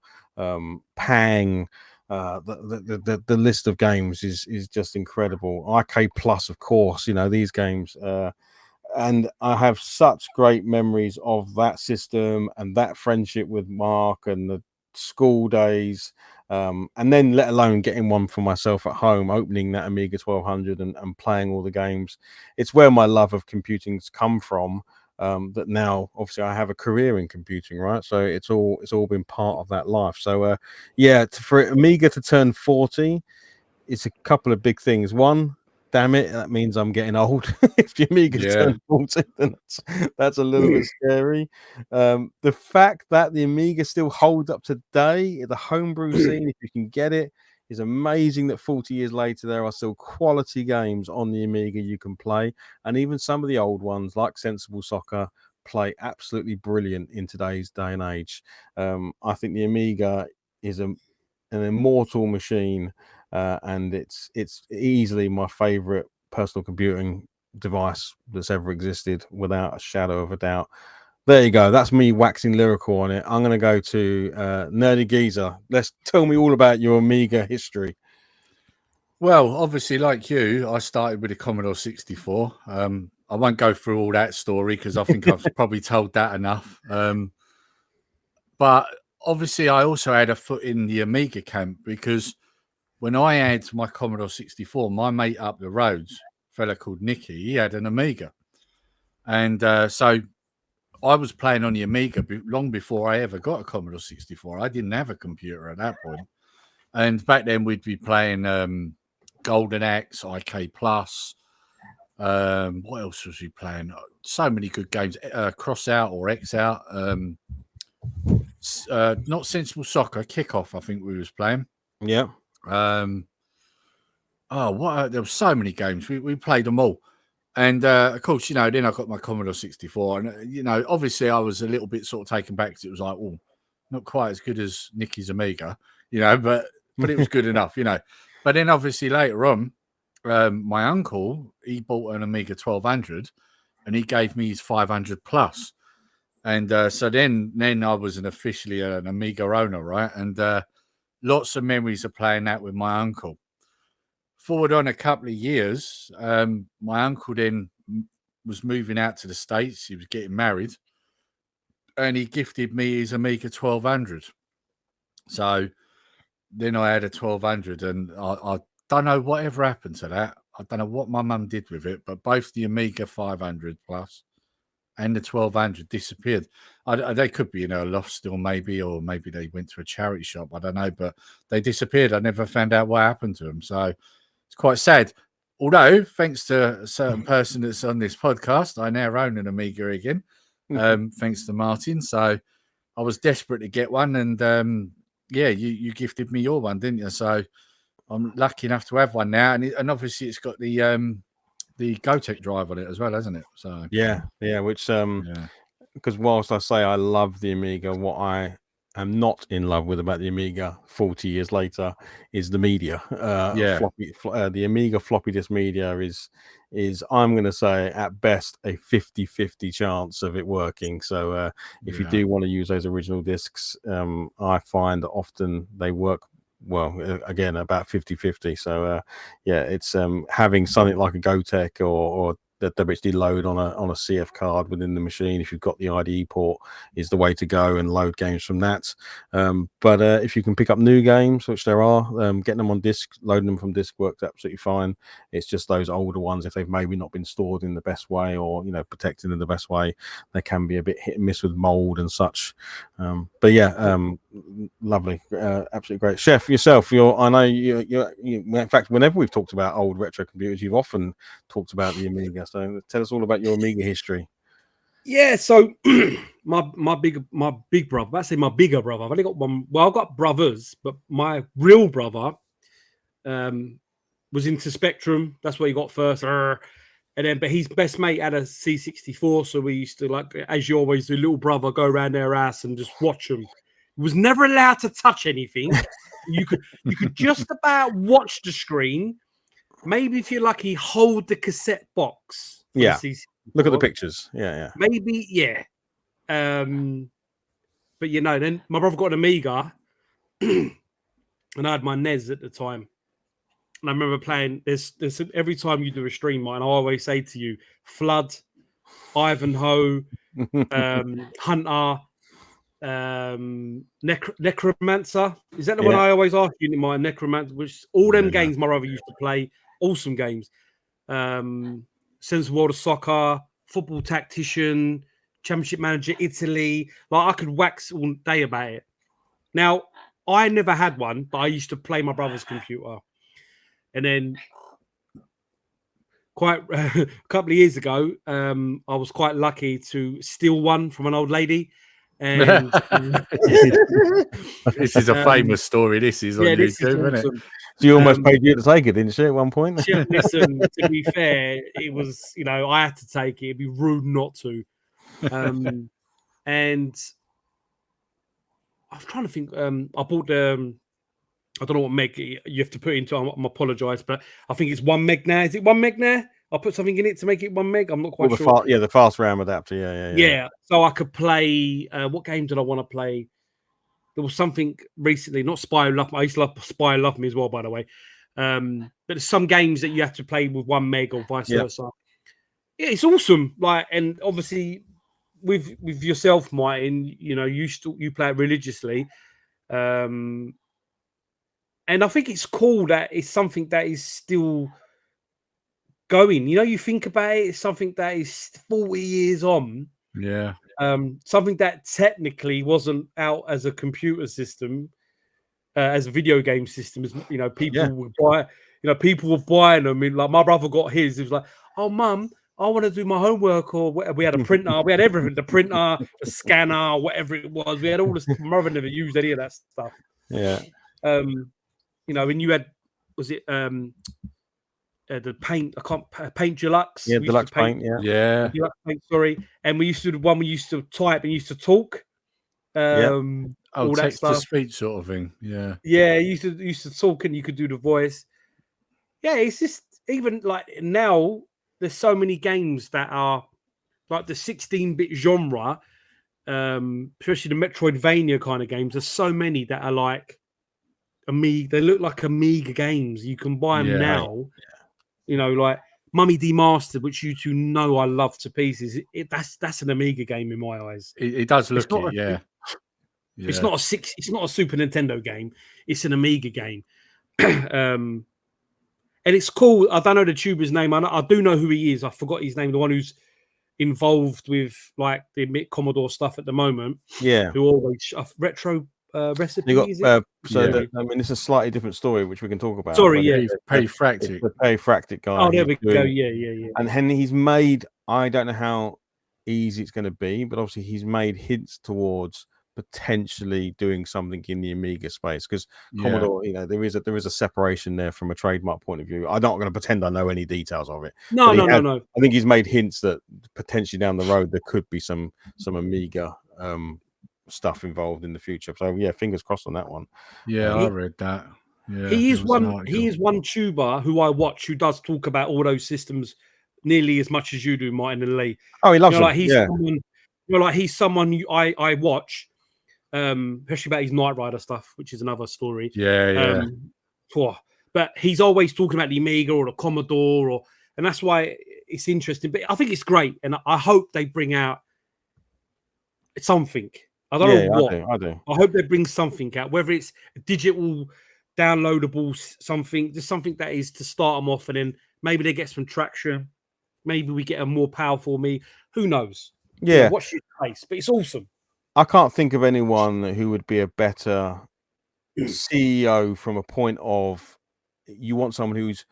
Pang. The list of games is just incredible. Arcade Plus, of course, you know, these games. And I have such great memories of that system and that friendship with Mark and the school days. And then let alone getting one for myself at home, opening that Amiga 1200 and playing all the games. It's where my love of computing's come from. That now obviously I have a career in computing, right? So it's all been part of that life. So for Amiga to turn 40, it's a couple of big things. One, damn it, that means I'm getting old. If the Amiga's turned 40, then that's a little bit scary. The fact that the Amiga still holds up today, the homebrew scene, if you can get it, is amazing. That 40 years later, there are still quality games on the Amiga you can play. And even some of the old ones, like Sensible Soccer, play absolutely brilliant in today's day and age. I think the Amiga is an immortal machine. And it's easily my favorite personal computing device that's ever existed, without a shadow of a doubt. There you go. That's me waxing lyrical on it. I'm going to go to Nerdy Geezer. Let's tell me all about your Amiga history. Well, obviously, like you, I started with a Commodore 64. I won't go through all that story because I think I've probably told that enough. But obviously, I also had a foot in the Amiga camp because when I had my Commodore 64, my mate up the road, a fella called Nicky, he had an Amiga. And so I was playing on the Amiga long before I ever got a Commodore 64. I didn't have a computer at that point. And back then we'd be playing Golden Axe, IK Plus. What else was we playing? So many good games. Cross Out or X Out. Not Sensible Soccer, Kickoff, I think we was playing. Yeah. There were so many games. We played them all. And of course, then I got my Commodore 64. And, obviously I was a little bit sort of taken back because it was like, oh, not quite as good as Nicky's Amiga, but it was good enough, But then obviously later on, my uncle, he bought an Amiga 1200 and he gave me his 500 plus. And so then I was officially an Amiga owner, right? And lots of memories of playing that with my uncle. Forward on a couple of years, my uncle then was moving out to the States. He was getting married. And he gifted me his Amiga 1200. So then I had a 1200 and I don't know whatever happened to that. I don't know what my mum did with it, but both the Amiga 500 plus and the 1200 disappeared. They could be in a loft still, maybe, or maybe they went to a charity shop. I don't know, but they disappeared. I never found out what happened to them. So it's quite sad. Although, thanks to a certain person that's on this podcast, I now own an Amiga again, thanks to Martin. So I was desperate to get one, and you gifted me your one, didn't you? So I'm lucky enough to have one now, and obviously it's got the GoTech drive on it as well, hasn't it? So yeah, which because whilst I say I love the Amiga, what I am not in love with about the Amiga 40 years later is the media. The Amiga floppy disk media is I'm going to say at best a 50-50 chance of it working. So if you do want to use those original discs, I find that often they work well, again, about 50-50. So it's having something like a GoTech or the WHD load on a CF card within the machine, if you've got the IDE port, is the way to go and load games from that. But if you can pick up new games, which there are, getting them on disk, loading them from disk works absolutely fine. It's just those older ones, if they've maybe not been stored in the best way or protected in the best way, they can be a bit hit and miss with mold and such. Lovely, absolutely great. Chef, yourself, I know you in fact, whenever we've talked about old retro computers, you've often talked about the Amiga. So tell us all about your Amiga history. Yeah, so my big brother, I say my bigger brother. I've only got one. Well, I've got brothers, but my real brother was into Spectrum. That's what he got first. But his best mate had a C64, so we used to, like, as you always do, little brother go around their ass and just watch them. He was never allowed to touch anything. You could just about watch the screen. Maybe if you're lucky, hold the cassette box. Yeah. Look at the pictures. Yeah. Maybe, yeah. But then my brother got an Amiga and I had my NES at the time. And I remember playing this every time you do a stream, mine, I always say to you, Flood, Ivanhoe, Hunter, Necromancer. Is that the one I always ask you in my Necromancer? Which all them games my brother used to play, awesome games. Sense World of Soccer, Football Tactician, Championship Manager Italy. Like, I could wax all day about it. Now, I never had one, but I used to play my brother's computer. And then quite a couple of years ago, I was quite lucky to steal one from an old lady. And this is a famous story. This is on YouTube, isn't it? She almost paid you to take it, didn't she, at one point? Listen, to be fair, it was, I had to take it. It'd be rude not to. And I was trying to think. I bought I don't know what meg you have to put into. I apologize, but I think it's 1 meg now. Is it 1 meg now? I'll put something in it to make it 1 meg. I'm not quite sure. The fast RAM adapter. Yeah. So I could play. What game did I want to play? There was something recently, not Spy Love Me. I used to love Spy Love Me as well, by the way. But there's some games that you have to play with 1 meg or vice versa. Yeah, it's awesome. Like, and obviously with yourself, Martin, you know, you play it religiously. And I think it's cool that it's something that is still going. You know, you think about it, it's something that is 40 years on. Yeah. Something that technically wasn't out as a computer system, as a video game system. You know, people would buy. You know, people were buying them. I mean, like my brother got his. He was like, "Oh, mum, I want to do my homework." Or we had a printer. We had everything: the printer, the scanner, whatever it was. We had all this. My brother never used any of that stuff. Yeah. You know, and you had, was it the paint? I can't paint deluxe. Yeah, deluxe paint. Yeah. Deluxe paint, sorry. And we used to do the one we used to type and used to talk. All that text stuff. to speech sort of thing. Yeah. Yeah, you used to talk and you could do the voice. Yeah, it's just even like now there's so many games that are like the 16-bit genre, especially the Metroidvania kind of games. There's so many that are like Amiga. They look like Amiga games. You can buy them now. You know, like Mummy Demastered, which you two know I love to pieces. That's an Amiga game in my eyes. It does look it, yeah. It's not a Super Nintendo game. It's an Amiga game. And it's cool. I don't know the tuber's name. I do know who he is. I forgot his name. The one who's involved with like the Commodore stuff at the moment. Yeah. Who always retro recipe. I mean, it's a slightly different story, which we can talk about. Sorry, yeah. Payfractic. The Payfractic guy. Oh, there we go. Yeah. And he's made, I don't know how easy it's going to be, but obviously he's made hints towards potentially doing something in the Amiga space, because Commodore, you know, there is a separation there from a trademark point of view. I'm not going to pretend I know any details of it. No. I think he's made hints that potentially down the road there could be some Amiga stuff involved in the future. So yeah, fingers crossed on that one. Yeah, I read that. Yeah, he is one tuber who I watch who does talk about all those systems nearly as much as you do, Martin and Lee. Oh, he loves them. Like he's someone I watch, especially about his Knight Rider stuff, which is another story. But he's always talking about the Amiga or the Commodore, and that's why it's interesting. But I think it's great, and I hope they bring out something. I don't know what. I do. I hope they bring something out, whether it's digital, downloadable, something, just something that is to start them off, and then maybe they get some traction. Maybe we get a more powerful me. Who knows? Yeah. Watch your face, but it's awesome. I can't think of anyone who would be a better CEO from a point of, you want someone who's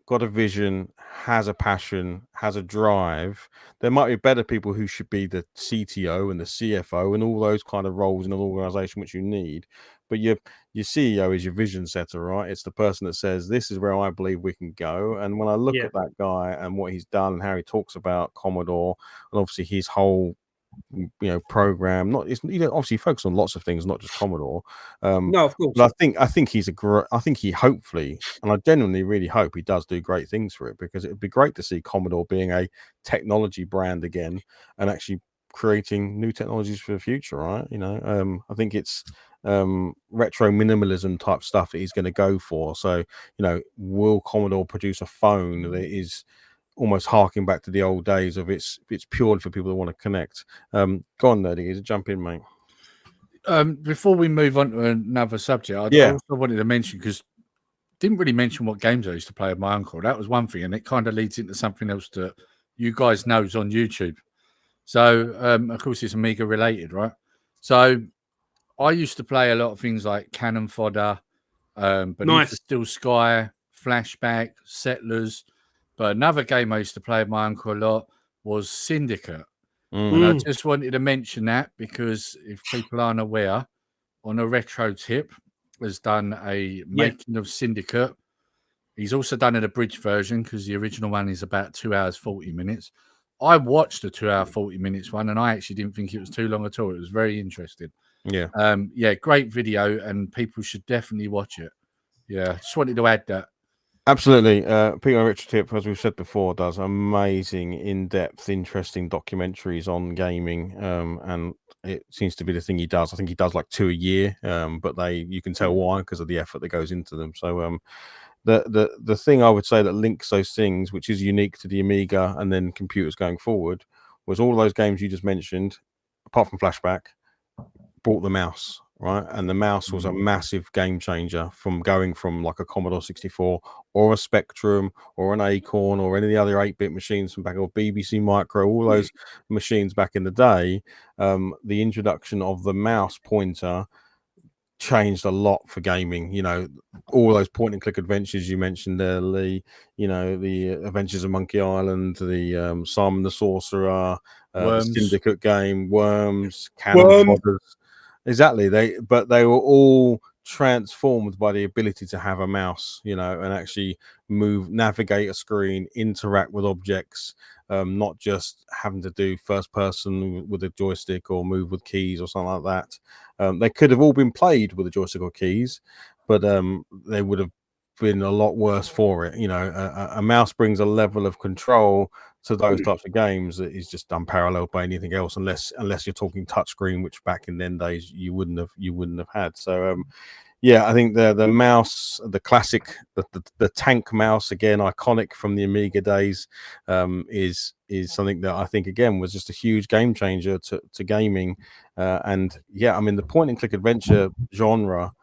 got a vision, has a passion, has a drive. There might be better people who should be the CTO and the CFO and all those kind of roles in an organization which you need. But your CEO is your vision setter, right? It's the person that says, this is where I believe we can go. And when I look at that guy and what he's done and how he talks about Commodore, and obviously his whole program, obviously focus on lots of things, not just Commodore. No, of course. But I think he's I think he hopefully, and I genuinely really hope he does do great things for it, because it would be great to see Commodore being a technology brand again and actually creating new technologies for the future, right? I think it's retro minimalism type stuff that he's going to go for. So, will Commodore produce a phone that is almost harking back to the old days of it's purely for people that want to connect? Go on, Nerdy, jump in, mate. Before we move on to another subject, I also wanted to mention, because didn't really mention what games I used to play with my uncle. That was one thing, and it kind of leads into something else that you guys know is on YouTube. So, of course, it's Amiga related, right? So, I used to play a lot of things like Cannon Fodder, Beneath the Still Sky, Flashback, Settlers. But another game I used to play with my uncle a lot was Syndicate. And I just wanted to mention that, because if people aren't aware, on a retro tip, has done a making of Syndicate. He's also done an abridged version, because the original one is about 2 hours, 40 minutes. I watched the 2 hour, 40 minutes one, and I actually didn't think it was too long at all. It was very interesting. Yeah. Great video, and people should definitely watch it. Yeah. Just wanted to add that. Absolutely. Peter Richard Tip, as we've said before, does amazing, in-depth, interesting documentaries on gaming, and it seems to be the thing he does. I think he does like 2 a year, but you can tell why, because of the effort that goes into them. So the thing I would say that links those things, which is unique to the Amiga and then computers going forward, was all those games you just mentioned, apart from Flashback, brought the mouse, right? And the mouse was a massive game changer from going from like a Commodore 64 or a Spectrum or an Acorn or any of the other 8-bit machines from back, or BBC Micro, all those machines back in the day. The introduction of the mouse pointer changed a lot for gaming. You know, all those point and click adventures you mentioned there, Lee, you know, the Adventures of Monkey Island, the Simon the Sorcerer, the Syndicate game, Worms, Cannon Fodders. Exactly. They were all transformed by the ability to have a mouse, you know, and actually navigate a screen, interact with objects, not just having to do first person with a joystick or move with keys or something like that. They could have all been played with a joystick or keys, but they would have been a lot worse for it. You know, a mouse brings a level of control to those types of games that is just unparalleled by anything else, unless you're talking touchscreen, which back in then days you wouldn't have had. So yeah, I think the mouse, the classic, the tank mouse, again iconic from the Amiga days, is something that I think again was just a huge game changer to gaming. And yeah, I mean the point and click adventure genre,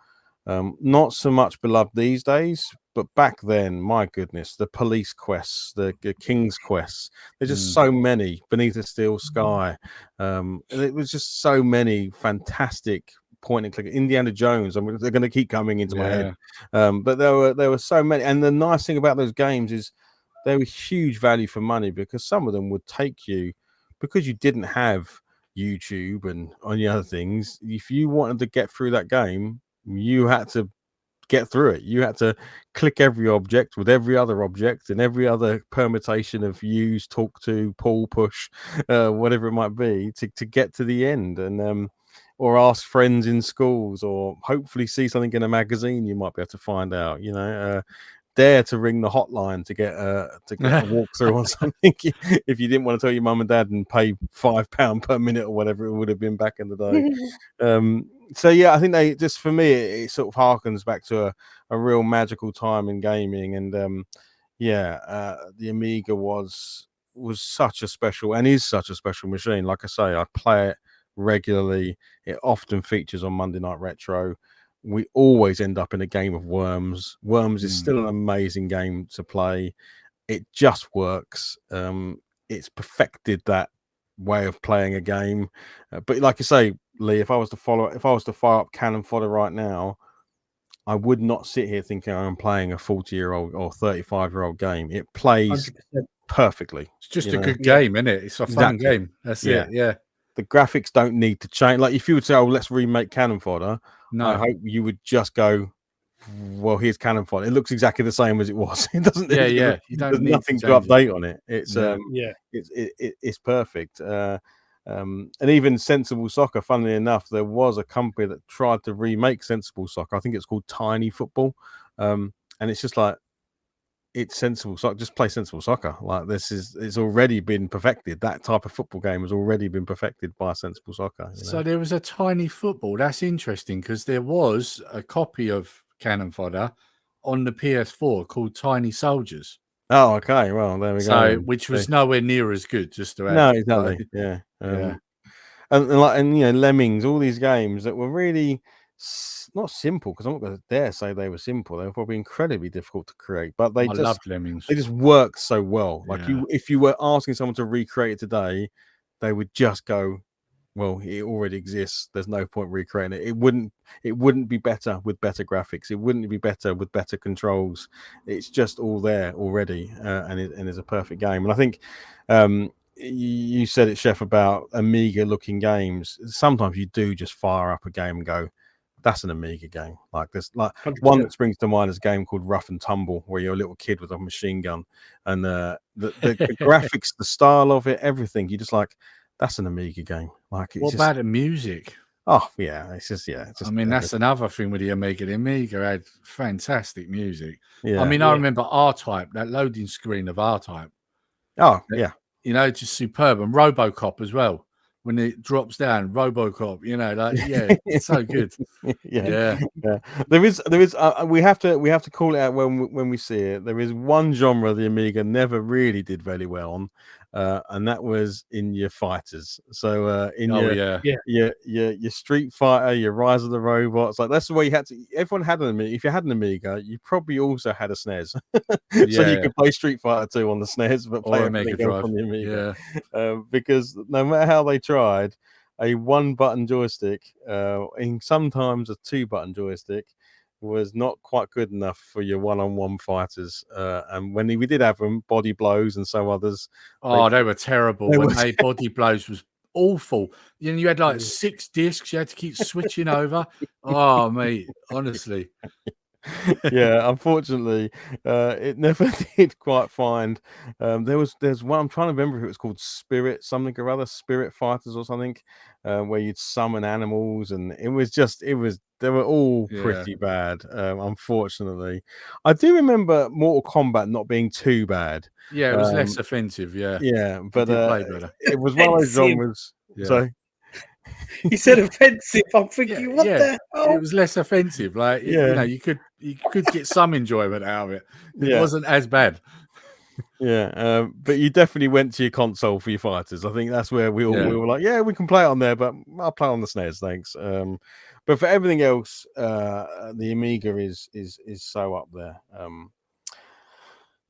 not so much beloved these days, but back then, my goodness, the police quests, the king's quests, there's just so many. Beneath a Steel Sky, and it was just so many fantastic point and click. Indiana Jones, I mean, they're going to keep coming into my head, but there were so many. And the nice thing about those games is they were huge value for money, because some of them would take you, because you didn't have YouTube and any other things. If you wanted to get through that game, you had to get through it. You had to click every object with every other object and every other permutation of use, talk to, pull, push, whatever it might be, to get to the end. And or ask friends in schools, or hopefully see something in a magazine you might be able to find out, you know, dare to ring the hotline to get a walkthrough on something if you didn't want to tell your mum and dad and pay £5 per minute or whatever it would have been back in the day. So yeah, I think they just, for me, it sort of harkens back to a real magical time in gaming. And the Amiga was such a special, and is such a special machine. Like I say, I play it regularly. It often features on Monday Night Retro. We always end up in a game of Worms. Worms is still an amazing game to play. It just works. It's perfected that way of playing a game. But like you say, Lee, if I was to fire up Cannon Fodder right now, I would not sit here thinking I'm playing a 40-year-old or 35-year-old game. It plays 100%. perfectly. It's just a good game, isn't it? It's a fun game. That's it. Yeah. The graphics don't need to change. Like if you would say, "Oh, let's remake Cannon Fodder," no, I hope you would just go, "Well, here's Cannon Fodder. It looks exactly the same as it was. It doesn't. Yeah. You don't There's need nothing to update on it. It's it's perfect." And even Sensible Soccer, funnily enough, there was a company that tried to remake Sensible Soccer. I think it's called Tiny Football, and it's just like, it's Sensible Soccer. Just play Sensible Soccer. Like it's already been perfected. That type of football game has already been perfected by Sensible Soccer. You know? So there was a Tiny Football. That's interesting, because there was a copy of Cannon Fodder on the PS4 called Tiny Soldiers. Oh, okay. Well, there we go. So, which was nowhere near as good. Just to add. No, exactly. Yeah. And you know, Lemmings, all these games that were really not simple, because I'm not going to dare say they were simple. They were probably incredibly difficult to create, but I loved Lemmings. They just worked so well. Like if you were asking someone to recreate it today, they would just go, well, it already exists. There's no point recreating it. It wouldn't be better with better graphics. It wouldn't be better with better controls. It's just all there already, and it's a perfect game. And I think you said it, Chef, about Amiga looking games. Sometimes you do just fire up a game and go, that's an Amiga game. Like there's like 100%. One that springs to mind is a game called Rough and Tumble, where you're a little kid with a machine gun, and the graphics, the style of it, everything. You just like, that's an Amiga game. Like, what about the music? Oh yeah, it's just I mean, that's another thing with the Amiga. The Amiga had fantastic music. Yeah. I mean, I remember R-Type, that loading screen of R-Type. Oh yeah. You know, just superb. And RoboCop as well. when it drops down, RoboCop. You know, like it's so good. Yeah. There is. We have to call it out when we see it. There is one genre the Amiga never really did very well on, and that was in your fighters. So in your Street Fighter, your Rise of the Robots, like that's the way you had to. Everyone had an Amiga. If you had an Amiga, you probably also had a SNES, so you could play Street Fighter 2 on the SNES, but play everything else on the Amiga. Because no matter how they tried, a 1-button joystick, and sometimes a 2-button joystick, was not quite good enough for your one-on-one fighters. And when we did have them, Body Blows and some others. They were terrible. Body Blows was awful. You had like 6 discs. You had to keep switching over. Oh, mate, honestly. Yeah, unfortunately, it never did quite find. There's one, I'm trying to remember if it was called Spirit something or other, Spirit Fighters or something, where you'd summon animals, and they were all pretty bad. Unfortunately, I do remember Mortal Kombat not being too bad. Yeah, it was less offensive. Yeah, but play better. It was one of those genres. Sorry. He said offensive. I'm thinking, what the hell? It was less offensive. Like, you could get some enjoyment out of it. It wasn't as bad. Yeah, but you definitely went to your console for your fighters. I think that's where we were like, we can play it on there, but I'll play on the SNES, thanks. But for everything else, the Amiga is so up there.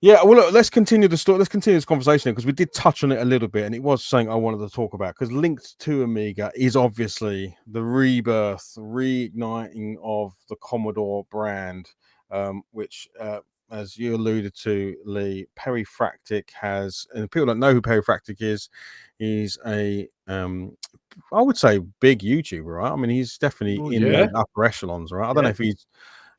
Yeah, well, look, let's continue the story. Let's continue this conversation because we did touch on it a little bit, and it was something I wanted to talk about because linked to Amiga is obviously the rebirth, reigniting of the Commodore brand, which, as you alluded to, Lee, Perifractic has, and people don't know who Perifractic is. He's a, I would say, big YouTuber, right? I mean, he's definitely in the upper echelons, right? I don't know if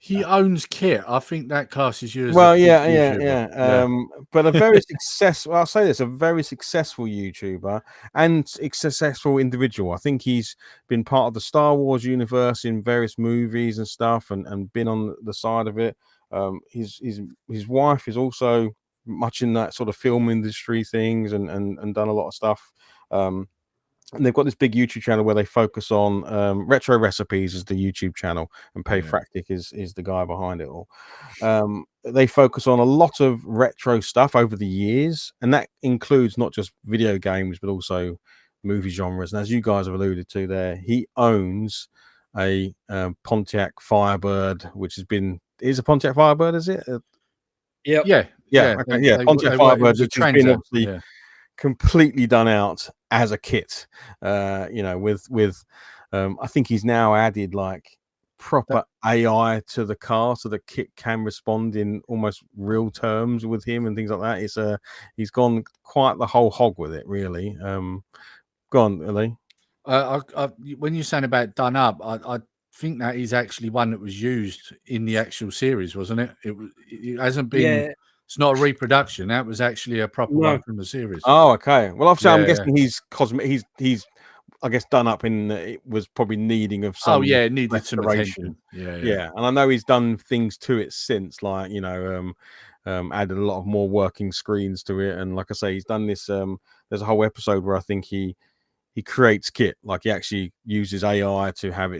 he owns Kit. I think that classes you as well, YouTuber. But a very successful. I'll say this: a very successful YouTuber and successful individual. I think he's been part of the Star Wars universe in various movies and stuff, and been on the side of it. His wife is also much in that sort of film industry things, and done a lot of stuff. And they've got this big YouTube channel where they focus on retro recipes is the YouTube channel, and Payfractic is the guy behind it all. They focus on a lot of retro stuff over the years, and that includes not just video games but also movie genres. And as you guys have alluded to there, he owns a Pontiac Firebird, which is a Pontiac Firebird, is it? Pontiac Firebird, which has been obviously completely done out as a kit, with I think he's now added like proper AI to the car so the kit can respond in almost real terms with him and things like that. It's he's gone quite the whole hog with it, really. Go on, Lee. When you're saying about done up, I think that is actually one that was used in the actual series, wasn't it? It hasn't been. It's not a reproduction. That was actually a proper one from the series. Oh, okay. Well, obviously, I'm guessing he's cosmic. He's, I guess, done up in. It was probably needing of some. It needed some attention. Yeah. And I know he's done things to it since, like added a lot of more working screens to it, and like I say, he's done this. There's a whole episode where I think he creates kit, like he actually uses AI to have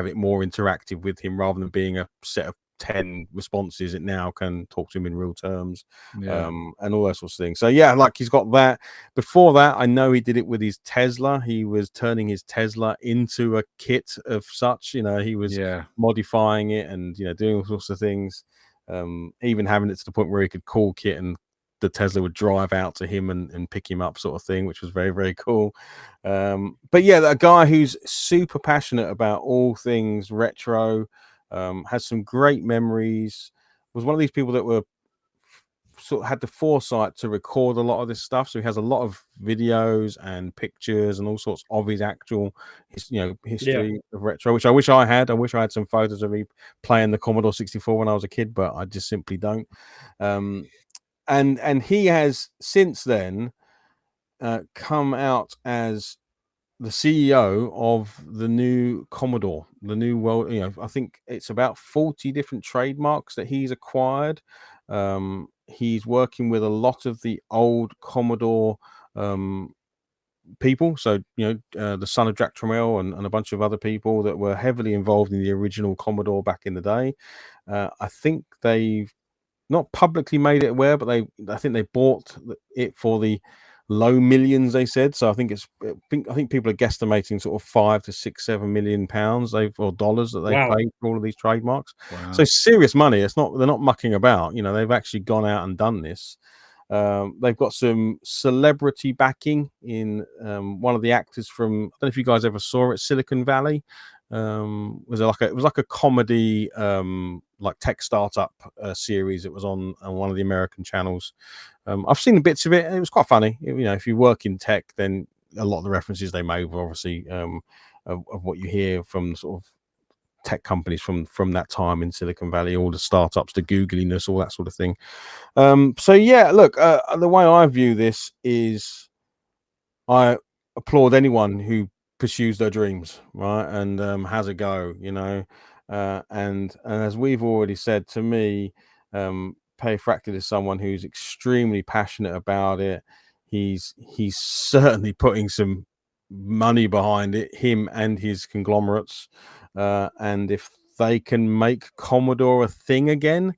it more interactive with him rather than being a set of 10 responses. It now can talk to him in real terms, and all those sorts of things. So like he's got that. Before that, I know he did it with his Tesla. He was turning his Tesla into a kit of such. He was modifying it and doing all sorts of things, even having it to the point where he could call kit and the Tesla would drive out to him and pick him up, sort of thing, which was very, very cool. But a guy who's super passionate about all things retro, has some great memories, was one of these people that were sort of had the foresight to record a lot of this stuff. So he has a lot of videos and pictures and all sorts of his actual history of retro, which I wish I had. I wish I had some photos of me playing the Commodore 64 when I was a kid, but I just simply don't. And he has since then come out as the CEO of the new Commodore, the new world. I think it's about 40 different trademarks that he's acquired. He's working with a lot of the old Commodore people. So, the son of Jack Tramiel and a bunch of other people that were heavily involved in the original Commodore back in the day. I think they've not publicly made it aware, but I think they bought it for the low millions, they said. So I think people are guesstimating sort of £5 to £6-7 million or dollars that they've paid for all of these trademarks. Wow. So serious money. They're not mucking about. They've actually gone out and done this. They've got some celebrity backing in one of the actors from, I don't know if you guys ever saw it, Silicon Valley. It was like a comedy like tech startup series. It was on one of the American channels. I've seen bits of it, and it was quite funny. If you work in tech, then a lot of the references they made were obviously of what you hear from sort of tech companies from that time in Silicon Valley, all the startups, the googliness, all that sort of thing. So yeah, look, the way I view this is I applaud anyone who pursues their dreams, right, and has a go, and as we've already said, to me, Pay Fracted is someone who's extremely passionate about it. He's certainly putting some money behind it, him and his conglomerates, and if they can make Commodore a thing again,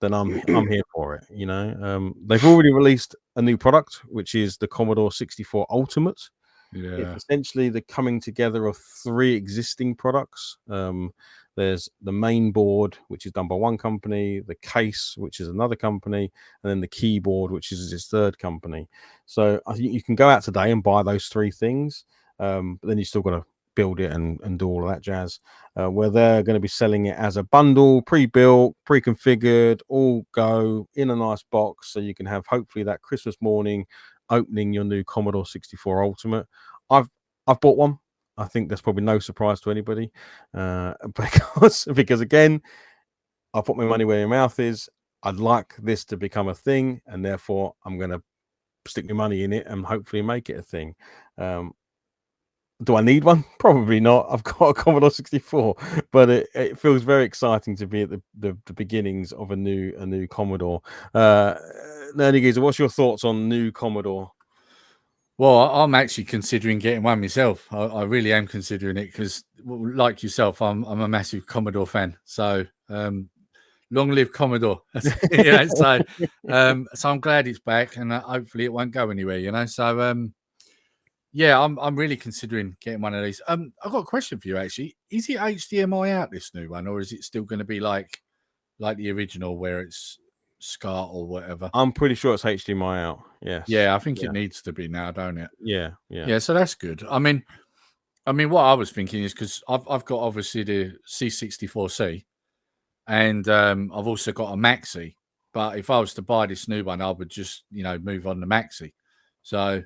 then I'm here for it. They've already released a new product, which is the Commodore 64 Ultimate. Yeah. It's essentially the coming together of 3 existing products. There's the main board, which is done by one company, the case, which is another company, and then the keyboard, which is this third company. So I think you can go out today and buy those 3 things, but then you still got to build it and do all of that jazz, where they're going to be selling it as a bundle, pre-built, pre-configured, all go in a nice box, so you can have hopefully that Christmas morning opening your new Commodore 64 Ultimate. I've bought one. I think that's probably no surprise to anybody, because again, I put my money where my mouth is. I'd like this to become a thing, and therefore I'm going to stick my money in it and hopefully make it a thing. Do I need one? Probably not. I've got a Commodore 64, but it feels very exciting to be at the beginnings of a new Commodore. Nerdy Geezer, what's your thoughts on new Commodore? Well, I'm actually considering getting one myself. I really am considering it because, like yourself, I'm a massive Commodore fan. So long live Commodore. So I'm glad it's back, and hopefully it won't go anywhere. So yeah, I'm really considering getting one of these. I've got a question for you actually. Is it HDMI out, this new one, or is it still going to be like the original where it's SCART or whatever? I'm pretty sure it's HDMI out. Yes. Yeah, I think it needs to be now, don't it? Yeah. So that's good. I mean, what I was thinking is because I've got obviously the C64C, and I've also got a Maxi. But if I was to buy this new one, I would just move on the Maxi. So,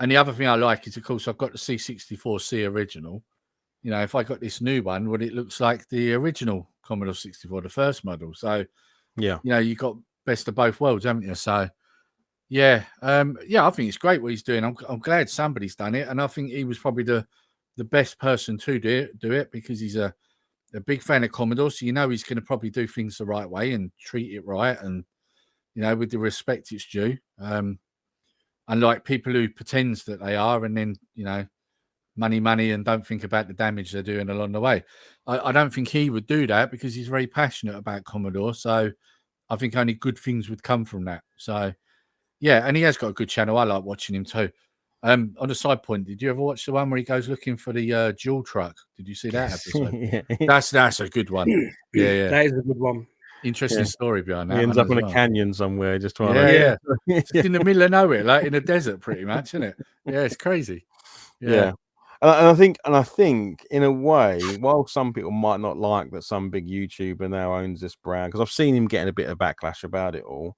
and the other thing I like is, of course, I've got the C64C original. If I got this new one, well, it looks like the original Commodore 64, the first model. So, yeah, you got best of both worlds, haven't you? So, yeah, I think it's great what he's doing. I'm glad somebody's done it, and I think he was probably the best person to do it because he's a big fan of Commodore. So he's going to probably do things the right way and treat it right, and with the respect it's due. Unlike people who pretends that they are, and then money, and don't think about the damage they're doing along the way. I don't think he would do that because he's very passionate about Commodore. So I think only good things would come from that. So yeah, and he has got a good channel. I like watching him too. On a side point, did you ever watch the one where he goes looking for the jewel truck? Did you see that episode? That's a good one. Yeah, that is a good one. Interesting story behind that. He ends up in a canyon somewhere, just trying to. It's in the middle of nowhere, like in a desert, pretty much, isn't it? Yeah, it's crazy. Yeah. And I think in a way, while some people might not like that some big YouTuber now owns this brand, because I've seen him getting a bit of backlash about it all,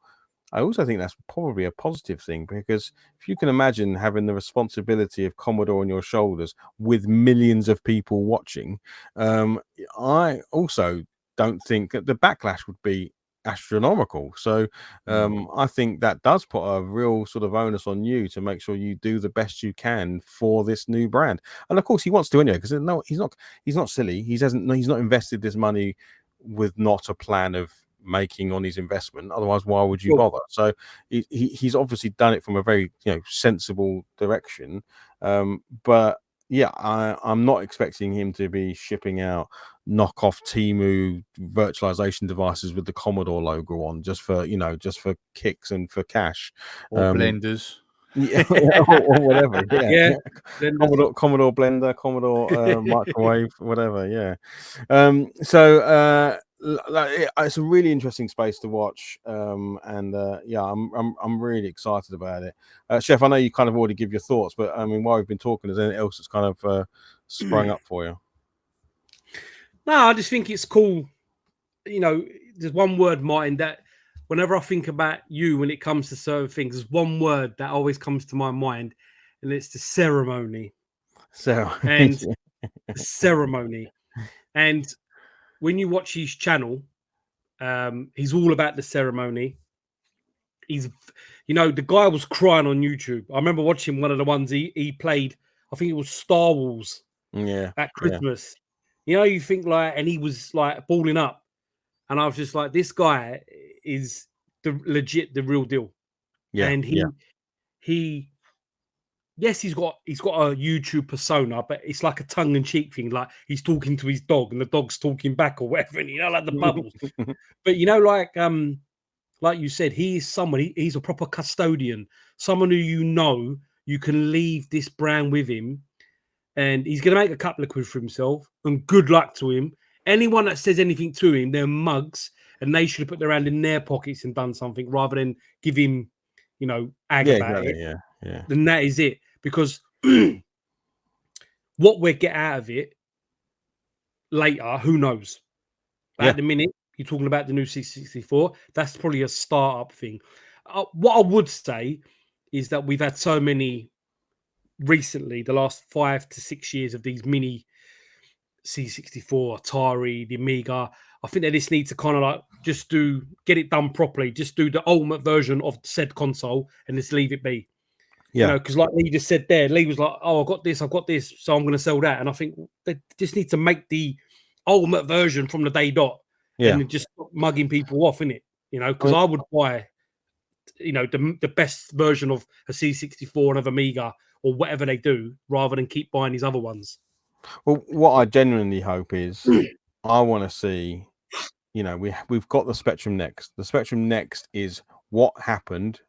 I also think that's probably a positive thing, because if you can imagine having the responsibility of Commodore on your shoulders with millions of people watching, I also don't think that the backlash would be astronomical. So I think that does put a real sort of onus on you to make sure you do the best you can for this new brand. And of course he wants to anyway, because no, he's not silly. He's not invested this money with not a plan of making on his investment. Otherwise, why would you bother? So he's obviously done it from a very sensible direction. But yeah, I'm not expecting him to be shipping out knockoff Temu virtualization devices with the Commodore logo on just for kicks and for cash, or blenders. Yeah, or whatever. Yeah. Commodore blender, Commodore microwave, whatever. Yeah. It's a really interesting space to watch, and yeah, I'm really excited about it. Chef, I know you kind of already give your thoughts, but I mean, while we've been talking, is there anything else that's kind of sprung up for you? No, I just think it's cool. You know, there's one word, Martin, that whenever I think about you when it comes to certain things, there's one word that always comes to my mind, and it's the ceremony. So And ceremony. And when you watch his channel, he's all about the ceremony. He's, the guy was crying on YouTube. I remember watching one of the ones he played. I think it was Star Wars. Yeah. At Christmas. Yeah. You think like, and he was like balling up. And I was just like, this guy is the real deal. Yeah. And yes, he's got a YouTube persona, but it's like a tongue-in-cheek thing. Like he's talking to his dog and the dog's talking back or whatever, and like the bubbles. But like you said, he is someone, he's a proper custodian, someone who you can leave this brand with him, and he's going to make a couple of quid for himself, and good luck to him. Anyone that says anything to him, they're mugs, and they should have put their hand in their pockets and done something rather than give him, ag about it. Yeah. Then that is it. Because what we get out of it later, who knows? But at the minute, you're talking about the new C64. That's probably a startup thing. What I would say is that we've had so many recently, the last 5 to 6 years, of these mini C64, Atari, the Amiga. I think they just need to kind of like get it done properly. Just do the ultimate version of said console and just leave it be. Yeah. Because like Lee just said there, Lee was like, "Oh, I've got this, so I'm going to sell that." And I think they just need to make the ultimate version from the day dot, and just stop mugging people off, innit? Because I would buy, the best version of a C64 and of Amiga or whatever they do, rather than keep buying these other ones. Well, what I genuinely hope is, I want to see, we've got the Spectrum Next. The Spectrum Next is what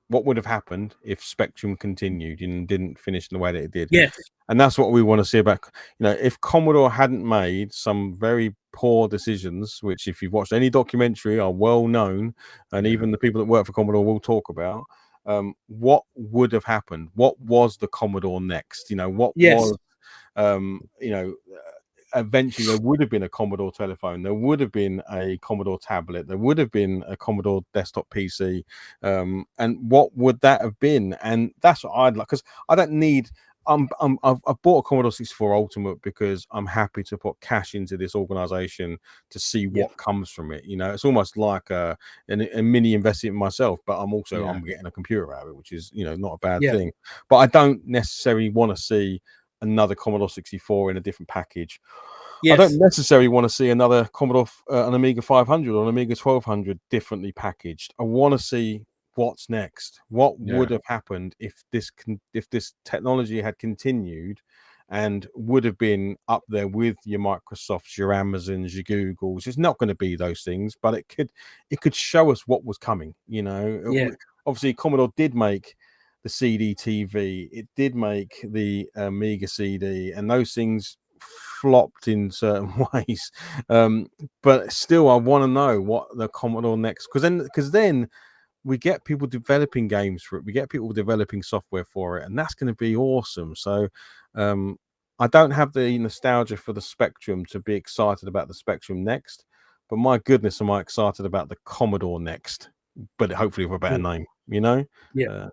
would have happened if Spectrum continued and didn't finish in the way that it did. Yes. And that's what we want to see about, if Commodore hadn't made some very poor decisions, which if you've watched any documentary are well known, and even the people that work for Commodore will talk about, what would have happened? What was the Commodore Next? What was, eventually there would have been a Commodore telephone, there would have been a Commodore tablet, there would have been a Commodore desktop PC, and what would that have been? And that's what I'd like, because I don't need. I've bought a Commodore 64 Ultimate because I'm happy to put cash into this organization to see what comes from it. It's almost like a mini investment in myself, but I'm getting a computer out of it, which is not a bad thing. But I don't necessarily want to see another Commodore 64 in a different package. I don't necessarily want to see another Commodore, an Amiga 500 or an Amiga 1200 differently packaged. I want to see what's next. What would have happened if this technology had continued and would have been up there with your Microsofts, your Amazons, your Googles? It's not going to be those things, but it could show us what was coming. Obviously Commodore did make the CD TV, it did make the Amiga CD, and those things flopped in certain ways. But still, I want to know what the Commodore Next, because then we get people developing games for it, we get people developing software for it, and that's going to be awesome. So I don't have the nostalgia for the Spectrum to be excited about the Spectrum Next, but my goodness, am I excited about the Commodore Next, but hopefully with a better name, Yeah.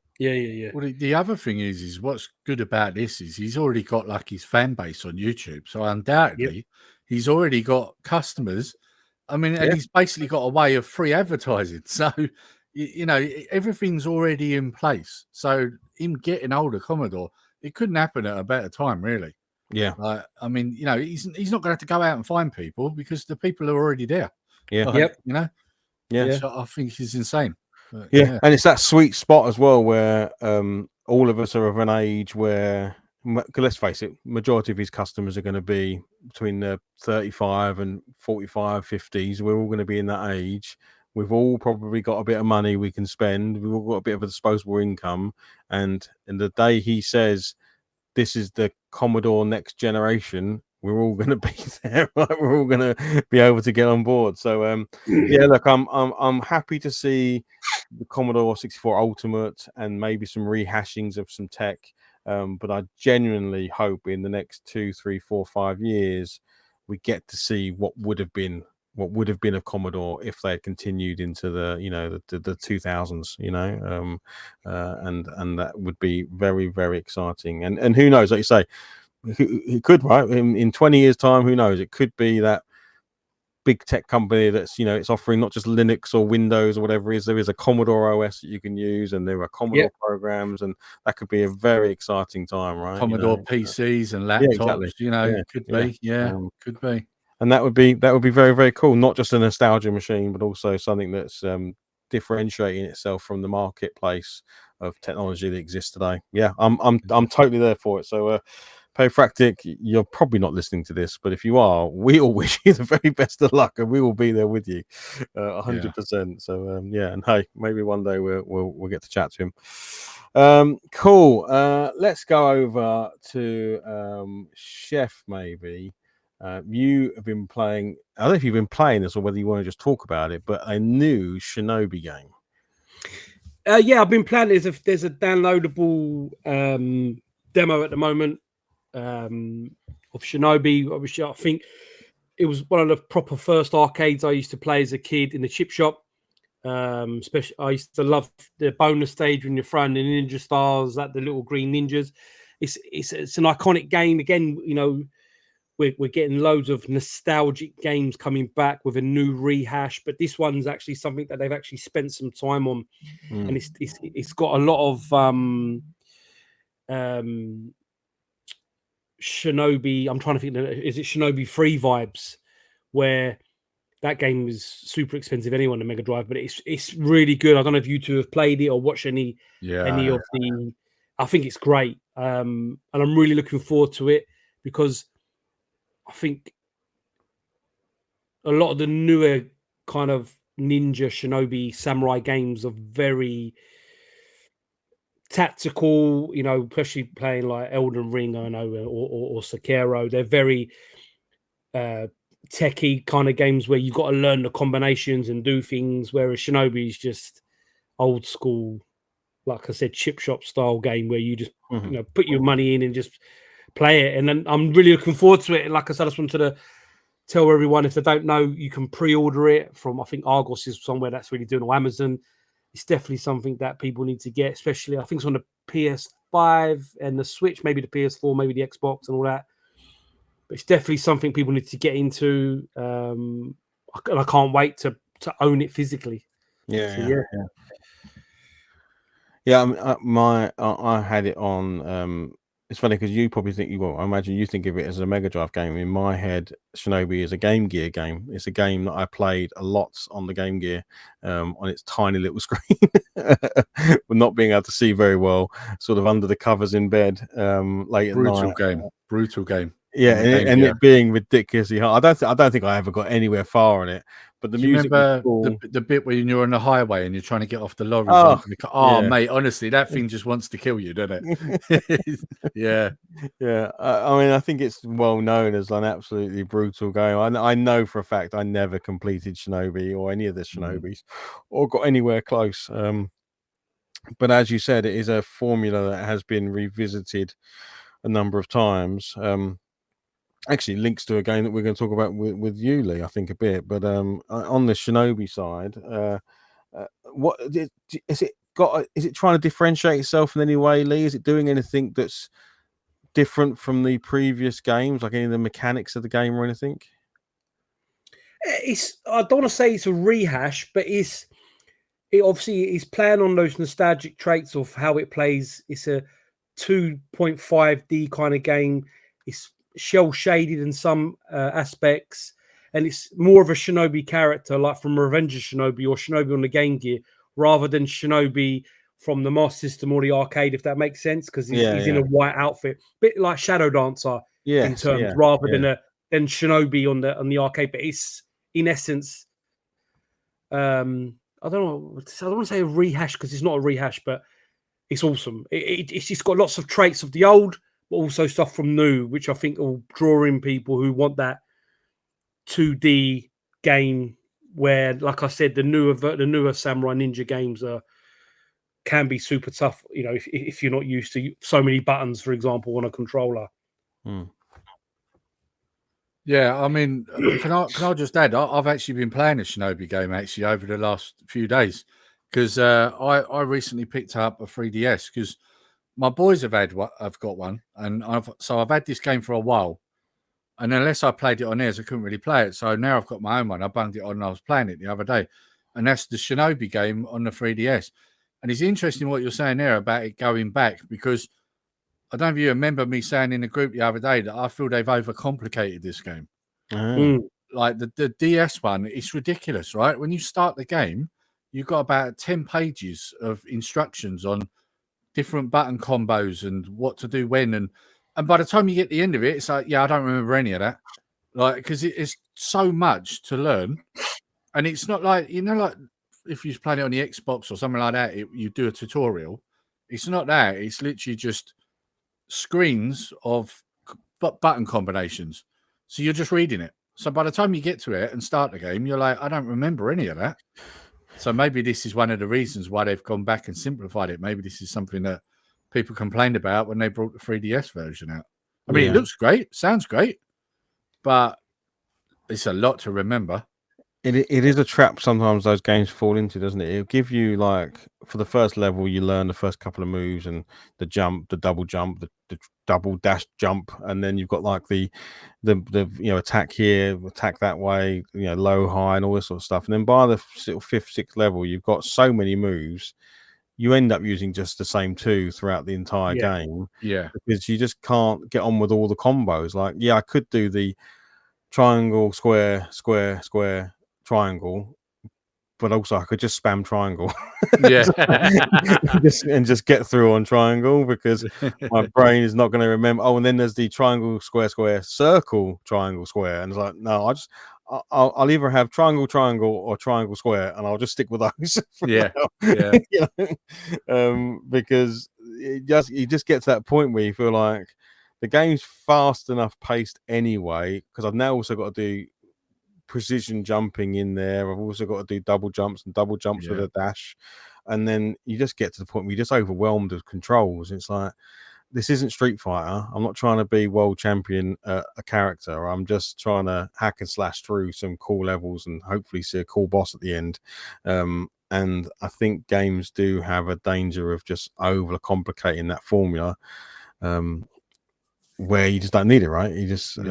Well, the other thing is what's good about this is he's already got like his fan base on YouTube, so undoubtedly he's already got customers. I mean, and he's basically got a way of free advertising. So everything's already in place. So him getting hold of Commodore, it couldn't happen at a better time, really. Yeah. I mean, he's not going to have to go out and find people because the people are already there. Yeah. So I think he's insane. And it's that sweet spot as well where all of us are of an age where let's face it, majority of his customers are going to be between the 35 and 45, 50s. We're all going to be in that age. We've all probably got a bit of money we can spend. We've all got a bit of a disposable income. And the day he says, this is the Commodore next generation, we're all going to be there, right? We're all going to be able to get on board. So, yeah, look, I'm happy to see the Commodore 64 Ultimate and maybe some rehashings of some tech. But I genuinely hope in the next 2, 3, 4, 5 years we get to see what would have been of Commodore if they had continued into the the 2000s, and that would be very, very exciting. And who knows, like you say, it could, right, in 20 years time, who knows, it could be that big tech company that's it's offering not just Linux or Windows or whatever it is. There is a Commodore OS that you can use, and there are Commodore programs, and that could be a very exciting time, right? Commodore PCs and laptops, exactly. Could be, could be. And that would be very, very cool. Not just a nostalgia machine, but also something that's differentiating itself from the marketplace of technology that exists today. Yeah, I'm totally there for it. So Payfractic, you're probably not listening to this, but if you are, we all wish you the very best of luck, and we will be there with you 100%. So yeah, and hey, maybe one day we'll get to chat to him. Cool. Let's go over to Chef. Maybe you have been playing, I don't know if you've been playing this or whether you want to just talk about it, but a new Shinobi game. Yeah, I've been playing. There's a downloadable demo at the moment of Shinobi. Obviously, I think it was one of the proper first arcades I used to play as a kid in the chip shop. Especially, I used to love the bonus stage when you're throwing the ninja stars at the little green ninjas. It's an iconic game. Again, we're getting loads of nostalgic games coming back with a new rehash, but this one's actually something that they've actually spent some time on, and it's got a lot of Shinobi. I'm trying to think, is it Shinobi 3 vibes, where that game is super expensive anyway on the Mega Drive, but it's really good. I don't know if you two have played it or watched any of the. I think it's great, and I'm really looking forward to it because I think a lot of the newer kind of ninja Shinobi samurai games are very tactical, especially playing like Elden Ring, I know, or Sekiro. They're very techie kind of games where you've got to learn the combinations and do things, whereas Shinobi is just old school, like I said, chip shop style game where you just put your money in and just play it. And then I'm really looking forward to it. And like I said, I just wanted to tell everyone, if they don't know, you can pre-order it from, I think Argos is somewhere that's really doing, or Amazon. It's definitely something that people need to get, especially I think it's on the PS5 and the Switch, maybe the PS4, maybe the Xbox and all that. But it's definitely something people need to get into. And I can't wait to own it physically. Yeah. I had it on. It's funny because you probably think, I imagine you think of it as a Mega Drive game. In my head, Shinobi is a Game Gear game. It's a game that I played a lot on the Game Gear, on its tiny little screen, with not being able to see very well, sort of under the covers in bed, late at night. Brutal game. Yeah, and it being ridiculously hard. I don't think I ever got anywhere far on it. But the music was cool. the bit where you're on the highway and you're trying to get off the lorries. Mate, honestly, that thing just wants to kill you, doesn't it? Yeah. I mean, I think it's well known as an absolutely brutal game. I know for a fact I never completed Shinobi or any of the Shinobis, or got anywhere close. But as you said, it is a formula that has been revisited a number of times. Actually links to a game that we're going to talk about with you, Lee, I think a bit. But on the Shinobi side, what is it got? Is it trying to differentiate itself in any way, Lee? Is it doing anything that's different from the previous games, like any of the mechanics of the game or anything? I don't want to say it's a rehash, but it obviously is playing on those nostalgic traits of how it plays. It's a 2.5D kind of game. It's shell shaded in some aspects, and it's more of a Shinobi character, like from Revenge of Shinobi or Shinobi on the Game Gear, rather than Shinobi from the Master System or the arcade, if that makes sense, because he's in Yeah. a white outfit, bit like Shadow Dancer in Yes. terms, Yeah. rather Yeah. than Shinobi on the arcade. But it's in essence, I don't know. I don't want to say a rehash because it's not a rehash, but it's awesome. It's just got lots of traits of the old, but also stuff from new, which I think will draw in people who want that 2D game. Where, like I said, the newer Samurai Ninja games can be super tough. You know, if you're not used to so many buttons, for example, on a controller. Yeah, I mean, can I just add? I've actually been playing a Shinobi game actually over the last few days because I recently picked up a 3DS because my boys have got one, and I've had this game for a while, and unless I played it on theirs, I couldn't really play it. So now I've got my own one. I bunged it on and I was playing it the other day, and that's the Shinobi game on the 3DS. And it's interesting what you're saying there about it going back because I don't know if you remember me saying in the group the other day that I feel they've overcomplicated this game. Like the DS one, it's ridiculous, right? When you start the game, you've got about 10 pages of instructions on different button combos and what to do when. And by the time you get to the end of it, it's like, yeah, I don't remember any of that. Like, because it's so much to learn. And it's not like, like if you're playing it on the Xbox or something like that, you do a tutorial. It's not that. It's literally just screens of button combinations. So you're just reading it. So by the time you get to it and start the game, you're like, I don't remember any of that. So maybe this is one of the reasons why they've gone back and simplified it. Maybe this is something that people complained about when they brought the 3DS version out. I mean, it looks great, sounds great, but it's a lot to remember. It is a trap sometimes those games fall into, doesn't it? It'll give you, like, for the first level, you learn the first couple of moves and the jump, the double jump, the double dash jump, and then you've got like the attack here, attack that way, low, high, and all this sort of stuff. And then by the sort of fifth, sixth level, you've got so many moves, you end up using just the same two throughout the entire game. Yeah, because you just can't get on with all the combos. Like, I could do the triangle, square, square, square, triangle, but also I could just spam triangle. yeah, and just get through on triangle because my brain is not going to remember. Oh, and then there's the triangle, square, square, circle, triangle, square, and it's like, no, I'll either have triangle, triangle, or triangle, square, and I'll just stick with those. Because you just get to that point where you feel like the game's fast enough paced anyway. Because I've now also got to do precision jumping in there. I've also got to do double jumps and double jumps with a dash, and then you just get to the point where you're just overwhelmed with controls. It's like, this isn't Street Fighter. I'm not trying to be world champion a character. I'm just trying to hack and slash through some cool levels and hopefully see a cool boss at the end. And I think games do have a danger of just over complicating that formula, where you just don't need it, right? You just I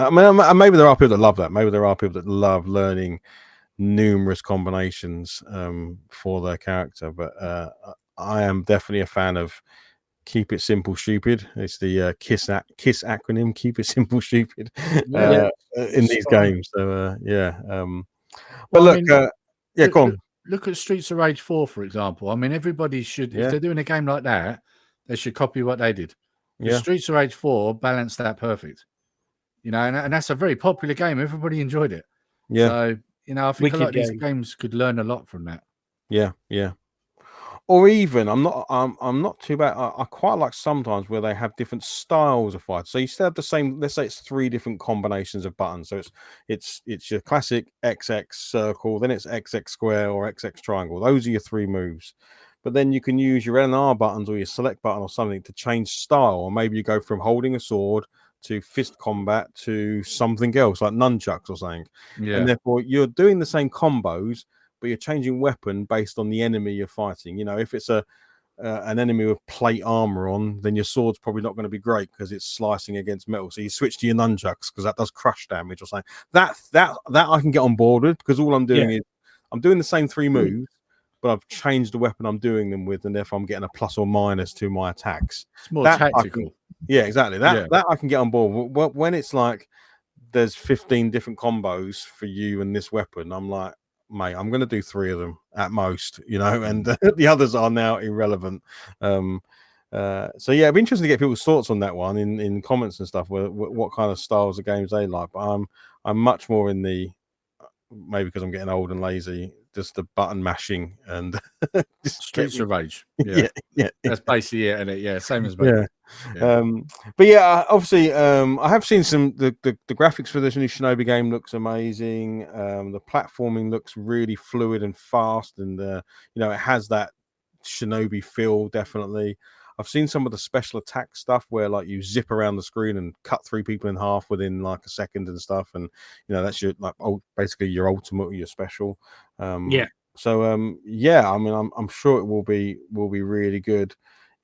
mean, maybe there are people that love that. Maybe there are people that love learning numerous combinations for their character, but I am definitely a fan of keep it simple, stupid. It's the KISS acronym, keep it simple, stupid, in these games. So but look, go on. Look at Streets of Rage 4, for example. I mean, everybody should, if they're doing a game like that, they should copy what they did. Streets of Rage 4 balanced that perfect. And that's a very popular game. Everybody enjoyed it. So, I think a lot of these games could learn a lot from that. Yeah. Or even, I'm not too bad. I quite like sometimes where they have different styles of fight. So you still have the same. Let's say it's 3 different combinations of buttons. So it's your classic XX circle, then it's XX square or XX triangle. Those are your 3 moves. But then you can use your L and R buttons or your select button or something to change style. Or maybe you go from holding a sword to fist combat to something else like nunchucks or something. And therefore you're doing the same combos, but you're changing weapon based on the enemy you're fighting. If it's an enemy with plate armor on, then your sword's probably not going to be great because it's slicing against metal. So you switch to your nunchucks because that does crush damage or something. That I can get on board with, because all I'm doing is I'm doing the same 3 moves, but I've changed the weapon I'm doing them with, and therefore I'm getting a plus or minus to my attacks. It's more tactical. Exactly. That I can get on board. When it's like there's 15 different combos for you and this weapon, I'm like, mate, I'm going to do 3 of them at most, you know, and the others are now irrelevant. So yeah, it'd be interesting to get people's thoughts on that one in comments and stuff. What kind of styles of games they like. But I'm much more in the, maybe because I'm getting old and lazy, just the button mashing and Streets of Rage. Yeah, That's basically it, isn't it? Yeah, same as me. Yeah. But yeah, obviously, I have seen the graphics for this new Shinobi game looks amazing. The platforming looks really fluid and fast, and you know, it has that Shinobi feel, definitely. I've seen some of the special attack stuff where like you zip around the screen and cut 3 people in half within like a second and stuff, and you know, that's your like basically your ultimate, your special. So yeah, I mean, I'm sure it will be really good.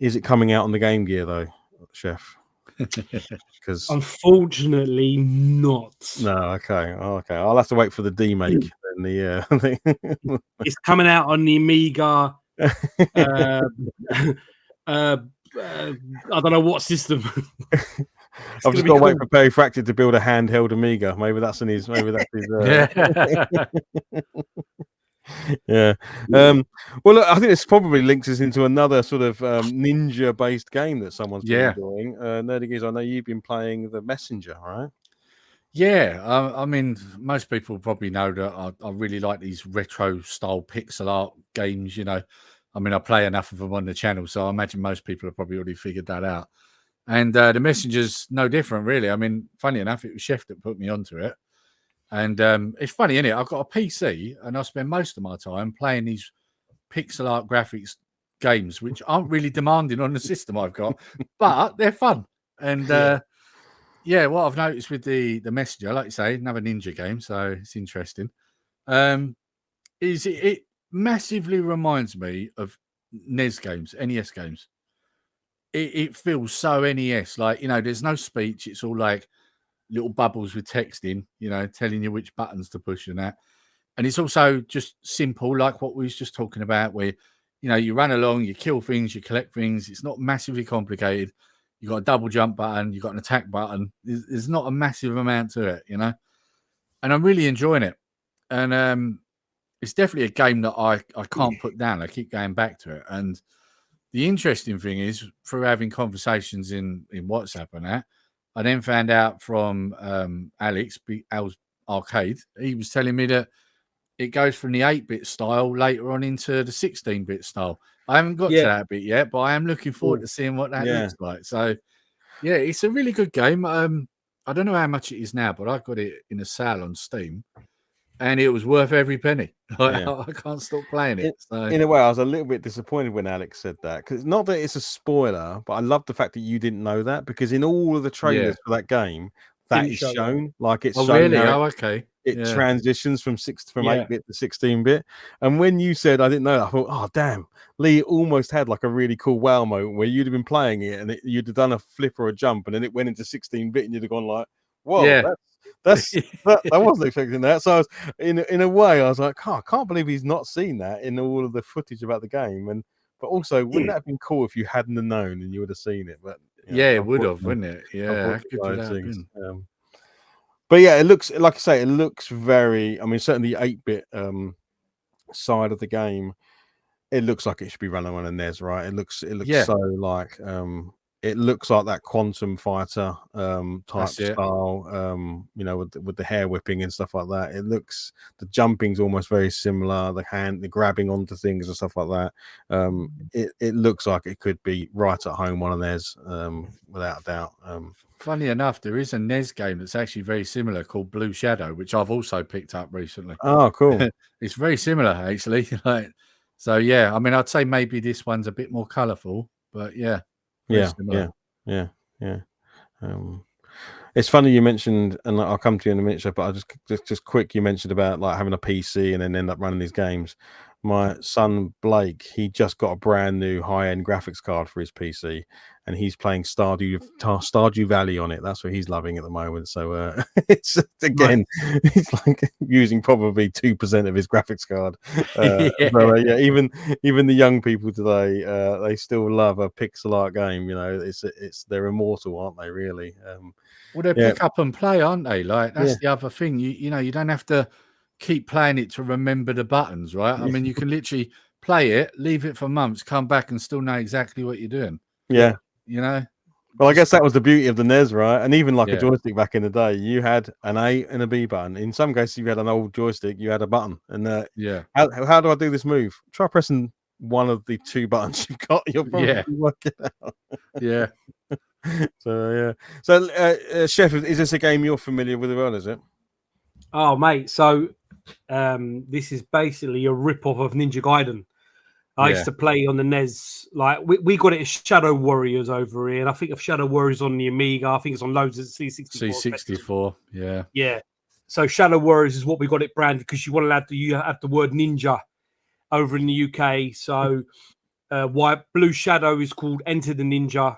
Is it coming out on the Game Gear though, Chef? Because unfortunately not. No, okay. I'll have to wait for the D-make and the It's coming out on the Amiga. I don't know what system. I've just got to wait for Perry Fracted to build a handheld Amiga. Maybe that's in his. Maybe that's his. Yeah. Well, look, I think this probably links us into another sort of ninja-based game that someone's been enjoying. Nerdy Geeks, I know you've been playing The Messenger, right? Yeah, I mean, most people probably know that I really like these retro-style pixel art games. You know, I mean, I play enough of them on the channel, so I imagine most people have probably already figured that out. And The Messenger's no different, really. I mean, funny enough, it was Chef that put me onto it. And it's funny, isn't it? I've got a PC, and I spend most of my time playing these pixel art graphics games, which aren't really demanding on the system I've got, but they're fun. And yeah, what I've noticed with the Messenger, like you say, another ninja game, so it's interesting. Is it massively reminds me of NES games, NES games. It feels so NES, like, you know, there's no speech. It's all like little bubbles with text in, you know, telling you which buttons to push and that. And it's also just simple, like what we was just talking about, where, you know, you run along, you kill things, you collect things. It's not massively complicated. You got a double jump button, you got an attack button. There's not a massive amount to it, you know. And I'm really enjoying it. And it's definitely a game that I can't put down. I keep going back to it. And the interesting thing is, through having conversations in WhatsApp and that, I then found out from Alex, Al's Arcade, he was telling me that it goes from the 8-bit style later on into the 16-bit style. I haven't got to that bit yet, but I am looking forward to seeing what that looks like. So, yeah, it's a really good game. I don't know how much it is now, but I got it in a sale on Steam, and it was worth every penny. I can't stop playing it. So. In a way, I was a little bit disappointed when Alex said that, because not that it's a spoiler, but I love the fact that you didn't know that, because in all of the trailers for that game, that is shown. Like it's shown. Really? Okay. It transitions from 8-bit to 16-bit. And when you said I didn't know that, I thought, oh damn, Lee almost had like a really cool wow moment where you'd have been playing it and you'd have done a flip or a jump, and then it went into 16-bit, and you'd have gone like, whoa, that I wasn't expecting that. So I was in a way, I was like, oh, I can't believe he's not seen that in all of the footage about the game. But also, wouldn't that have been cool if you hadn't have known and you would have seen it? But it would have, wouldn't it? Yeah, but yeah, it looks, like I say, it looks very, I mean, certainly the 8-bit side of the game, it looks like it should be running on a NES, right? It looks so like it looks like that Quantum Fighter type style, you know, with the hair whipping and stuff like that. It looks, the jumping's almost very similar, the grabbing onto things and stuff like that. It looks like it could be right at home on a NES, without a doubt. Funny enough, there is a NES game that's actually very similar called Blue Shadow, which I've also picked up recently. Oh, cool. It's very similar, actually. So, yeah, I mean, I'd say maybe this one's a bit more colourful, but yeah. Yeah. It's funny you mentioned, and I'll come to you in a minute, but I just quick, you mentioned about like having a PC and then end up running these games. My son Blake, he just got a brand new high-end graphics card for his PC, and he's playing Stardew Valley on it. That's what he's loving at the moment. So it's again, he's like using probably 2% of his graphics card. Yeah, even the young people today, they still love a pixel art game. You know, they're immortal, aren't they? Really. Well, they pick up and play, aren't they? Like that's the other thing. You know, you don't have to keep playing it to remember the buttons, right? I mean, you can literally play it, leave it for months, come back and still know exactly what you're doing. Yeah. You know? Well, I guess that was the beauty of the NES, right? And even like a Yeah. joystick back in the day, you had an A and a B button. In some cases, you had an old joystick, you had a button. And Yeah. how do I do this move? Try pressing one of the two buttons you've got. You'll probably Yeah. work it out. Yeah. So yeah. So Chef, is this a game you're familiar with as well? Is it? Oh, mate. So this is basically a rip-off of Ninja Gaiden. I used to play on the NES. Like we got it as Shadow Warriors over here, and I think of Shadow Warriors on the Amiga. I think it's on loads of C64. C64, yeah. Yeah. So Shadow Warriors is what we got it branded because you have the word ninja over in the UK. So White Blue Shadow is called Enter the Ninja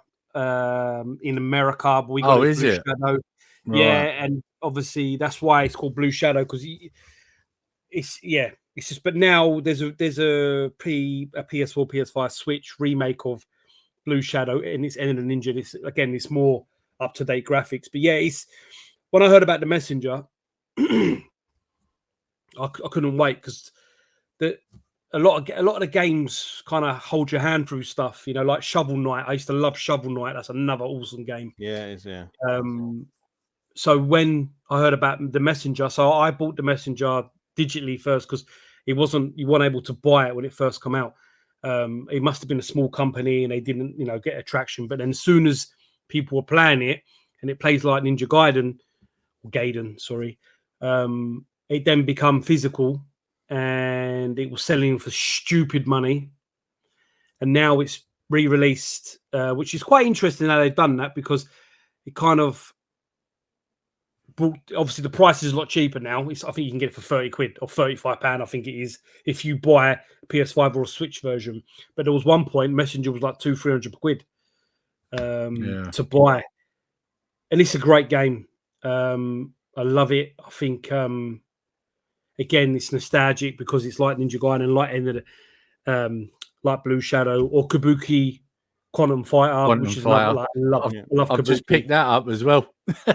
in America, but we got it Blue Shadow. Right. Yeah, and obviously that's why it's called Blue Shadow because it's just. But now there's a PS4, PS5, Switch remake of Blue Shadow, and it's Enter the Ninja. It's more up to date graphics. But yeah, it's when I heard about the Messenger, I couldn't wait because a lot of the games kind of hold your hand through stuff, you know, like Shovel Knight. I used to love Shovel Knight. That's another awesome game. Yeah, it is. Yeah. So when I heard about the Messenger, so I bought the Messenger digitally first because you weren't able to buy it when it first came out. It must have been a small company and they didn't, get attraction. But then as soon as people were playing it and it plays like Ninja Gaiden, sorry, it then become physical and it was selling for stupid money. And now it's re-released, which is quite interesting how they've done that because it kind of obviously the price is a lot cheaper now. I think you can get it for 30 quid or £35, I think it is, if you buy a PS5 or a Switch version. But there was one point Messenger was like 200-300 quid to buy. And it's a great game. I love it. I think again it's nostalgic because it's like Ninja Gaiden, like Blue Shadow or Kabuki Quantum Fighter, which is another, like, I love I've Kabuki. just picked that up as well.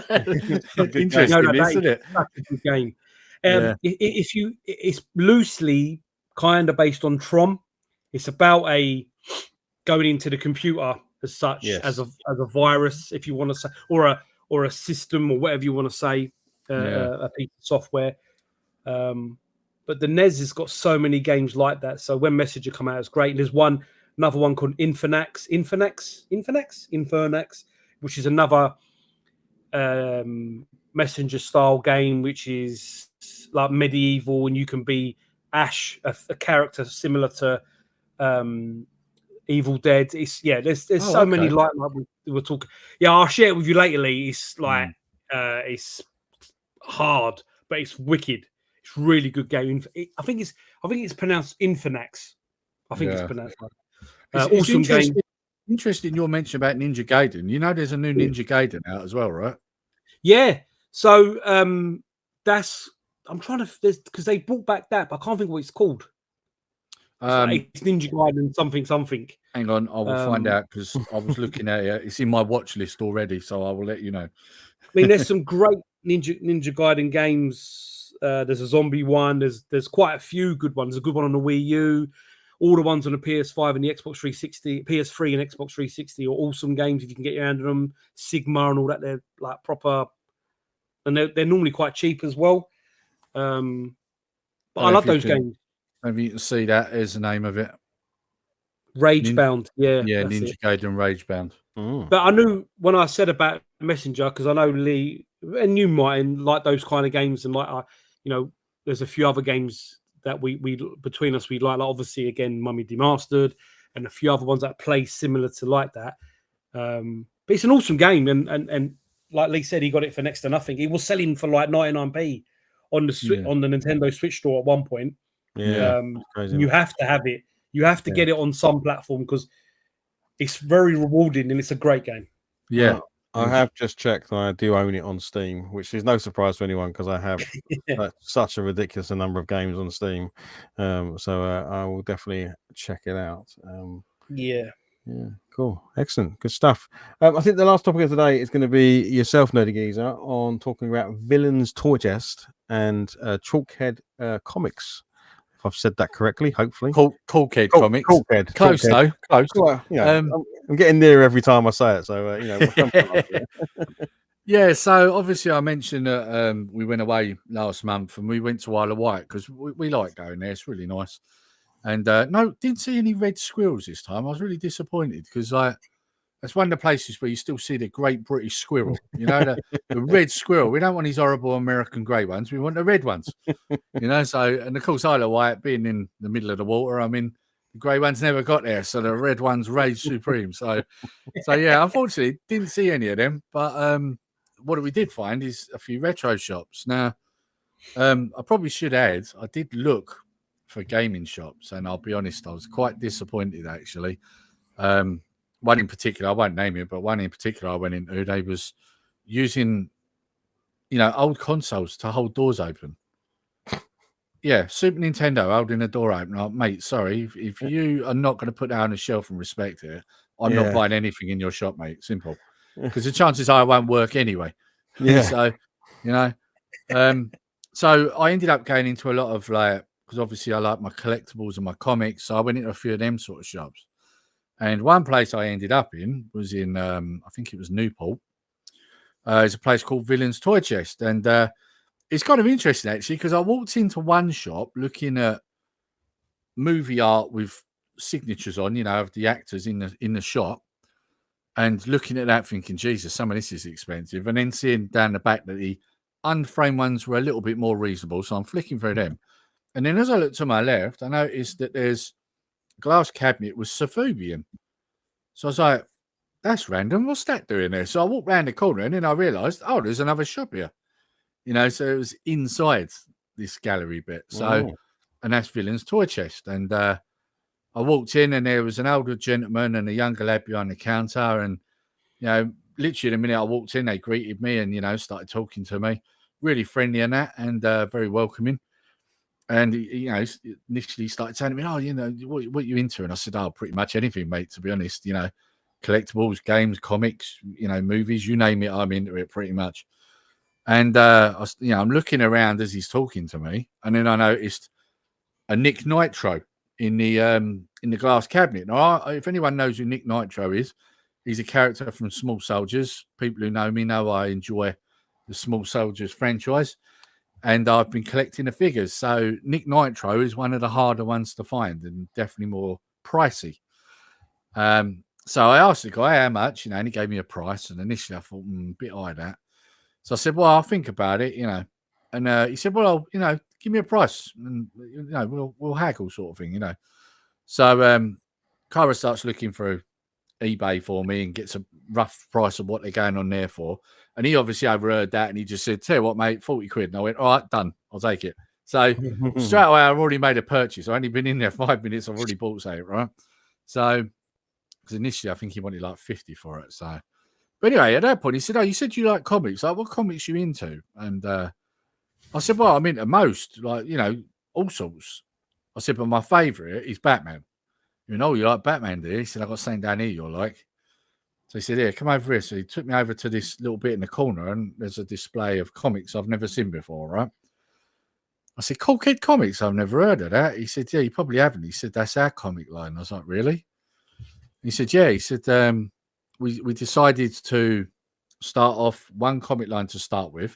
Interesting, isn't it? Such a good game. It's loosely kind of based on Tron. It's about going into the computer as such, as a virus, if you want to say, or a system or whatever you want to say, a piece of software. But the NES has got so many games like that. So when Messenger come out, it's great. And there's another one called Infernax, which is another Messenger style game, which is like medieval, and you can be Ash, a character similar to Evil Dead. There's so many like we were talking. Yeah, I'll share it with you later, Lee. It's like it's hard, but it's wicked. It's a really good game. I think it's pronounced Infernax. I think it's pronounced like it's awesome game. Interesting your mention about Ninja Gaiden. You know there's a new Ninja Gaiden out as well, right? Yeah. So that's I'm trying to because they brought back that, but I can't think what it's called. It's Ninja Gaiden something. Hang on, I will find out because I was looking at it. It's in my watch list already, so I will let you know. I mean, there's some great Ninja Gaiden games. There's a zombie one. There's quite a few good ones. There's a good one on the Wii U. All the ones on the PS5 and the Xbox 360, PS3 and Xbox 360 are awesome games if you can get your hand on them. Sigma and all that, they're like proper, and they're normally quite cheap as well. But I love those games. Maybe you can see that as the name of it. Ragebound, yeah, Ninja Gaiden Ragebound. But I knew when I said about Messenger because I know Lee and you might like those kind of games, and like there's a few other games that we between us we like obviously again Mummy Demastered and a few other ones that play similar to like that. But it's an awesome game, and like Lee said, he got it for next to nothing. He was selling for like 99p on the on the Nintendo Switch store at one point. Crazy, you have to have it. You have to get it on some platform because it's very rewarding and it's a great game. Yeah. I have just checked and I do own it on Steam, which is no surprise to anyone because I have such a ridiculous number of games on Steam. So I will definitely check it out. Yeah, cool, excellent, good stuff. I think the last topic of today is going to be yourself, Nerdy Geezer, on talking about Villains Toy Chest and Chalkhead Comics. If I've said that correctly, hopefully. Chalkhead Comics. Chalkhead. Close though. Close. Well, I'm getting near every time I say it, so Yeah, so obviously I mentioned that we went away last month and we went to Isle of Wight because we like going there. It's really nice. And no, didn't see any red squirrels this time. I was really disappointed because that's one of the places where you still see the great British squirrel. You know, the red squirrel. We don't want these horrible American grey ones. We want the red ones. So, and of course, Isle of Wight being in the middle of the water, I mean, the grey ones never got there. So the red ones raged supreme. So yeah, unfortunately, didn't see any of them. But what we did find is a few retro shops. Now, I probably should add, I did look for gaming shops, and I'll be honest, I was quite disappointed actually. One in particular, I won't name it, but one in particular I went into, they was using, old consoles to hold doors open. Yeah, Super Nintendo holding a door open. Oh, mate, sorry, if you are not going to put that on a shelf and respect it, I'm not buying anything in your shop, mate. Simple. Because the chances are it won't work anyway. Yeah. So I ended up going into a lot of because obviously I like my collectibles and my comics. So I went into a few of them sort of shops. And one place I ended up in was in, I think it was Newport. It's a place called Villains Toy Chest. And it's kind of interesting, actually, because I walked into one shop looking at movie art with signatures on, of the actors in the shop. And looking at that thinking, Jesus, some of this is expensive. And then seeing down the back that the unframed ones were a little bit more reasonable. So I'm flicking through them. And then as I looked to my left, I noticed that there's a glass cabinet with Sofubian. So I was like, that's random. What's that doing there? So I walked round the corner and then I realised, oh, there's another shop here. So it was inside this gallery bit. So, and that's Villains Toy Chest. And I walked in and there was an older gentleman and a younger lad behind the counter. And, literally the minute I walked in, they greeted me and, started talking to me. Really friendly and that, and very welcoming. And, initially started telling me, what are you into? And I said, oh, pretty much anything, mate, to be honest. Collectibles, games, comics, movies, you name it, I'm into it pretty much. And, I'm looking around as he's talking to me. And then I noticed a Nick Nitro in the glass cabinet. Now, if anyone knows who Nick Nitro is, he's a character from Small Soldiers. People who know me know I enjoy the Small Soldiers franchise. And I've been collecting the figures. So Nick Nitro is one of the harder ones to find and definitely more pricey. So I asked the guy how much, and he gave me a price. And initially I thought, a bit high that. So I said, well, I'll think about it, And he said, well, give me a price and, we'll haggle sort of thing, So Kyra starts looking through eBay for me and gets a rough price of what they're going on there for. And he obviously overheard that and he just said, tell you what, mate, 40 quid. And I went, all right, done. I'll take it. So straight away, I've already made a purchase. I've only been in there 5 minutes. I've already bought something, right? So, because initially I think he wanted like 50 for it. So, but anyway, at that point, he said, oh, you said you like comics. Like, what comics you into? And I said, well, I'm into most, like, all sorts. I said, but my favourite is Batman. You like Batman, do you? He said, I've got something down here you'll like. So he said, here, come over here. So he took me over to this little bit in the corner and there's a display of comics I've never seen before, right? I said, Cool Kid Comics, I've never heard of that. He said, yeah, you probably haven't. He said, that's our comic line. I was like, really? He said, yeah. He said, we decided to start off one comic line to start with,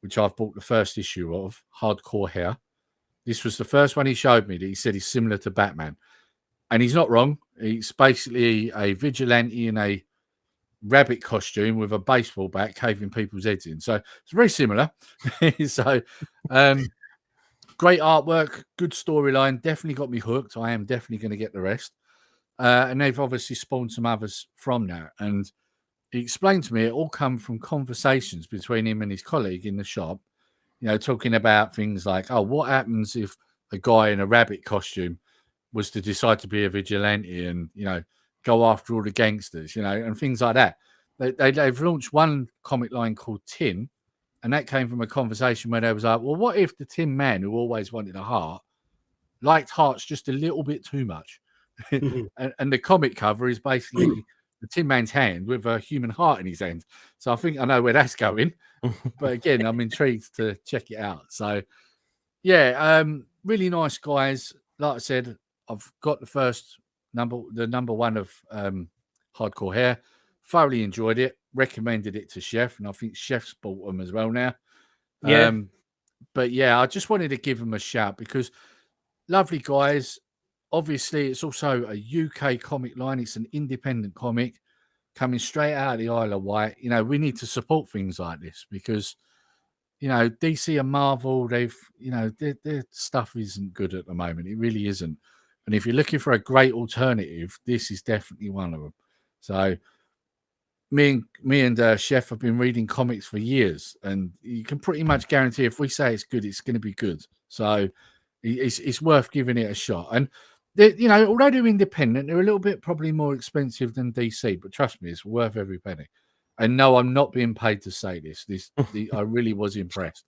which I've bought the first issue of, Hardcore Hair. This was the first one he showed me that he said is similar to Batman. And he's not wrong. He's basically a vigilante in a rabbit costume with a baseball bat caving people's heads in. So it's very similar. So great artwork, good storyline. Definitely got me hooked. I am definitely going to get the rest. And they've obviously spawned some others from that. And he explained to me it all come from conversations between him and his colleague in the shop, talking about things like, oh, what happens if a guy in a rabbit costume was to decide to be a vigilante and, go after all the gangsters, and things like that. They've launched one comic line called Tin, and that came from a conversation where they was like, well, what if the Tin Man who always wanted a heart liked hearts just a little bit too much? and the comic cover is basically the Tin Man's hand with a human heart in his hand. So I think I know where that's going. But again, I'm intrigued to check it out. So yeah, really nice guys. Like I said, I've got the number one of Hardcore Hair. Thoroughly enjoyed it. Recommended it to Chef, and I think Chef's bought them as well now. Yeah. But yeah, I just wanted to give them a shout because lovely guys. Obviously, it's also a UK comic line. It's an independent comic coming straight out of the Isle of Wight. You know, we need to support things like this because, you know, DC and Marvel, they've, you know, their stuff isn't good at the moment. It really isn't. And if you're looking for a great alternative, this is definitely one of them. So me and Chef have been reading comics for years, and you can pretty much guarantee if we say it's good, it's going to be good. So it's worth giving it a shot. And you know, although they're independent, they're a little bit probably more expensive than DC, but trust me, it's worth every penny. And no, I'm not being paid to say this. I really was impressed.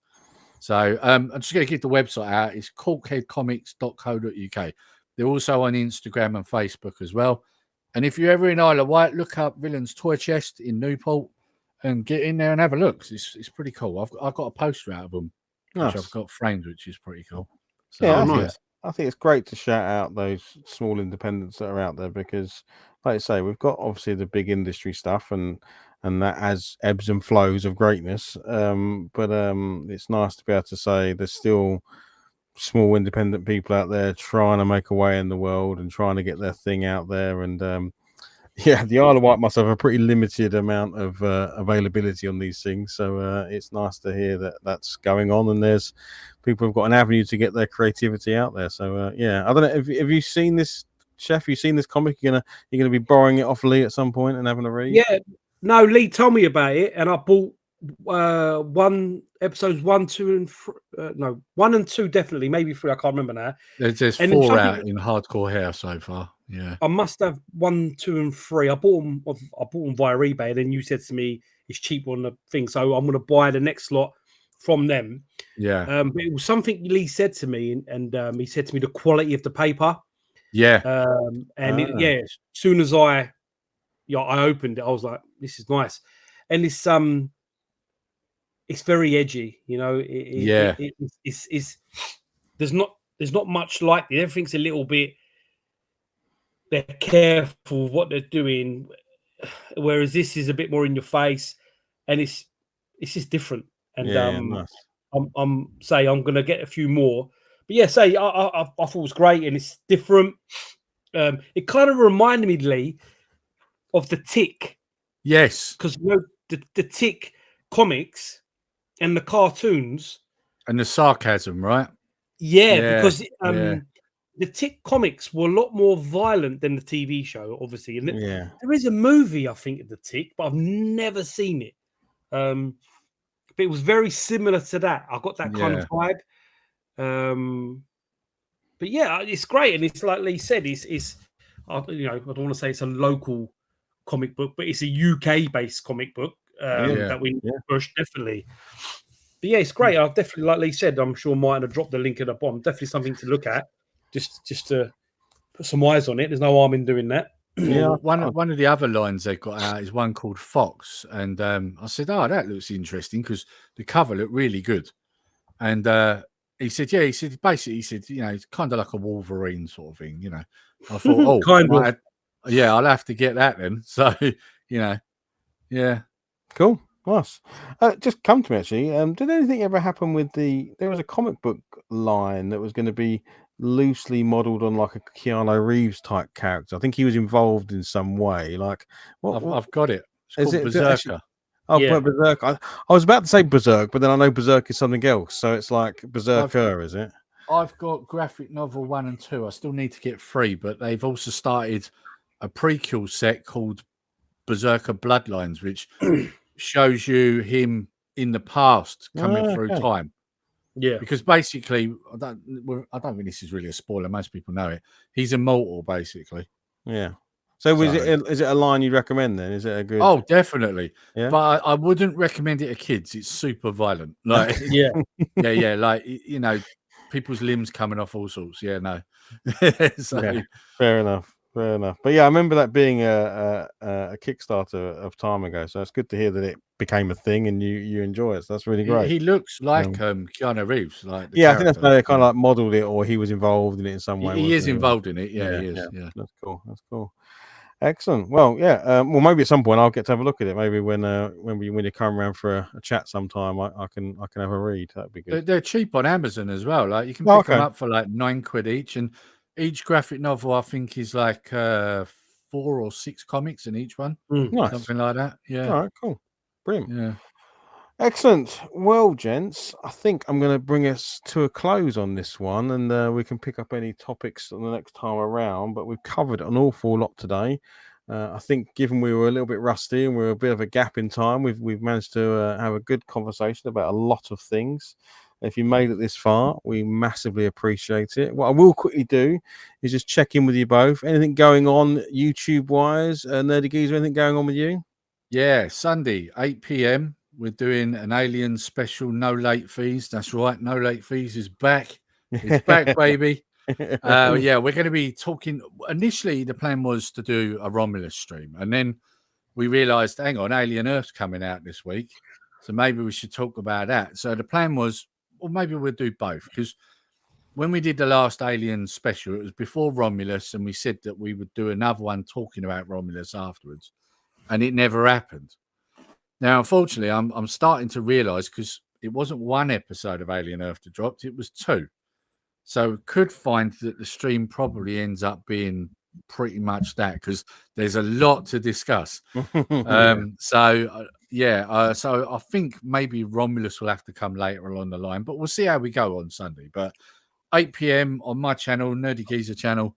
So I'm just going to give the website out. It's corkheadcomics.co.uk. They're also on Instagram and Facebook as well. And if you're ever in Isle of Wight, look up Villain's Toy Chest in Newport and get in there and have a look. It's pretty cool. I've got a poster out of them, which I've got framed, which is pretty cool. So, Yeah, nice. I think it's great to shout out those small independents that are out there because, like I say, we've got obviously the big industry stuff and that has ebbs and flows of greatness. But it's nice to be able to say there's still small independent people out there trying to make a way in the world and trying to get their thing out there. And yeah, the Isle of Wight must have a pretty limited amount of availability on these things. So it's nice to hear that that's going on and there's people who've got an avenue to get their creativity out there. So yeah, I don't know. Have you seen this, Chef? You seen this comic? You're gonna be borrowing it off Lee at some point and having a read? Yeah, no, Lee told me about it, and I bought episodes 1, 2, and no, 1 and 2 definitely, maybe 3. I can't remember now. There's And 4 out in Hardcore Hair so far. Yeah, I must have 1, 2, and 3. I bought them via eBay, and then you said to me it's cheap on the thing, so I'm going to buy the next lot from them. Yeah. But it was something Lee said to me, and he said to me the quality of the paper. Yeah. Yeah, as soon as I opened it, I was like, this is nice, and it's very edgy, you know. It's there's not much like it. Everything's a little bit. They're careful what they're doing, whereas this is a bit more in your face, and it's just different. And nice. I'm gonna get a few more, but yeah, I thought it was great and it's different. It kind of reminded me, Lee, of the Tick. Yes, because you know the Tick comics and the cartoons and the sarcasm, right? Yeah, because the Tick comics were a lot more violent than the TV show, obviously. And there is a movie, I think, of the Tick, but I've never seen it. But it was very similar to that. I got that kind of vibe. But yeah, it's great, and it's like Lee said, it's I don't want to say it's a local comic book, but it's a UK-based comic book that we push definitely. But yeah, it's great. I've definitely, like Lee said, I'm sure Martin have dropped the link at the bottom. Definitely something to look at, just to put some eyes on it. There's no harm in doing that. Yeah, one of the other lines they've got out is one called Fox, and I said, "Oh, that looks interesting," because the cover looked really good. And he said, "Yeah," he said, basically, you know, it's kind of like a Wolverine sort of thing, you know. I thought, I'll have to get that then. So, you know, yeah, cool. Nice. Just come to me actually. Did anything ever happen with there was a comic book line that was going to be loosely modelled on like a Keanu Reeves type character? I think he was involved in some way. Like, I've got it. It's called Berserker. Berserk. I was about to say Berserk, but then I know Berserk is something else. So it's like Berserker, is it? I've got graphic novel 1 and 2. I still need to get 3, but they've also started a prequel set called Berserker Bloodlines, which shows you him in the past coming through time. Yeah, because basically, I don't think this is really a spoiler. Most people know it. He's immortal, basically. Yeah. So is it a line you'd recommend then? Is it a good? Oh, definitely. Yeah. But I wouldn't recommend it to kids. It's super violent. Like yeah. Like, you know, people's limbs coming off, all sorts. Yeah, no. Fair enough. Fair enough. But yeah, I remember that being a Kickstarter of time ago. So it's good to hear that it became a thing and you enjoy it. So that's really great. He looks like Keanu Reeves, like the Yeah, I think that's character. how they kind of like modelled it, or he was involved in it in some way. He is wasn't involved in it. Yeah, Yeah, he is. yeah. Yeah. That's cool. That's cool. Excellent. Well, yeah. Well, maybe at some point I'll get to have a look at it. Maybe when you come around for a chat sometime, I can have a read. That'd be good. They're cheap on Amazon as well. Like you can Oh, pick them okay. up for like £9 each, and each graphic novel I think is like 4 or 6 comics in each one, Nice. something like that. Yeah. All right. Cool. Brilliant. Yeah. Excellent. Well, gents, I think I'm going to bring us to a close on this one, and we can pick up any topics on the next time around. But we've covered an awful lot today. I think, given we were a little bit rusty and we're a bit of a gap in time, we've managed to have a good conversation about a lot of things. If you made it this far, we massively appreciate it. What I will quickly do is just check in with you both. Anything going on YouTube wise, Nerdy Geezer? Anything going on with you? Yeah, Sunday, 8 p.m. We're doing an Alien special, no late fees. That's right, no late fees is back. It's back, baby. Yeah, we're going to be talking. Initially, the plan was to do a Romulus stream, and then we realised, hang on, Alien Earth's coming out this week, so maybe we should talk about that. So the plan was, well, maybe we'll do both, because when we did the last Alien special, it was before Romulus, and we said that we would do another one talking about Romulus afterwards, and it never happened. Now, unfortunately, I'm starting to realise, because it wasn't one episode of Alien Earth that dropped, it was 2. So could find that the stream probably ends up being pretty much that, because there's a lot to discuss. So I think maybe Romulus will have to come later along the line, but we'll see how we go on Sunday. But 8 p.m. on my channel, Nerdy Geezer channel.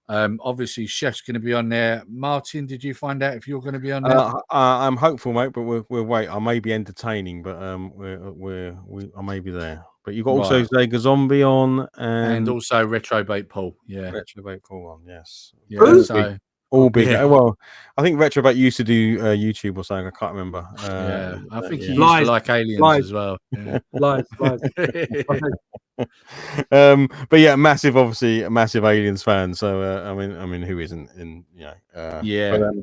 Obviously, Chef's going to be on there. Martin, did you find out if you're going to be on there? I'm hopeful, mate, but we'll wait. I may be entertaining, but I may be there. But you've got also Zega Zombie on, and also Retrobait Paul. Yeah, Retrobait Paul on. Yes. Yeah. So all big. Yeah. Well, I think Retrobait used to do YouTube or something. I can't remember. Yeah, I think he used to like aliens as well. Yeah. Lies. But yeah, obviously a massive Aliens fan. So I mean, who isn't? Yeah. But,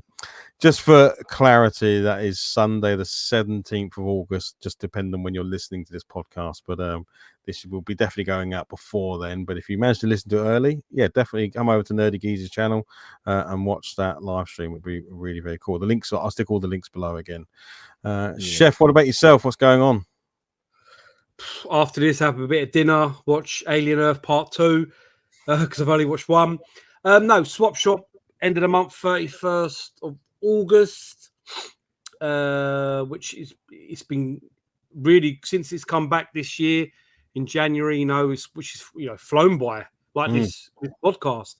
just for clarity, that is Sunday, the 17th of August. Just depending on when you're listening to this podcast, but this will be definitely going out before then. But if you manage to listen to it early, yeah, definitely come over to Nerdy Geezer's channel and watch that live stream. It'd be really, very cool. The links, I'll stick all the links below again. Chef, what about yourself? What's going on? After this, have a bit of dinner, watch Alien Earth Part 2 because I've only watched 1. No, Swap Shop, end of the month, 31st of August, which it's been really, since it's come back this year in January, which is flown by like this podcast.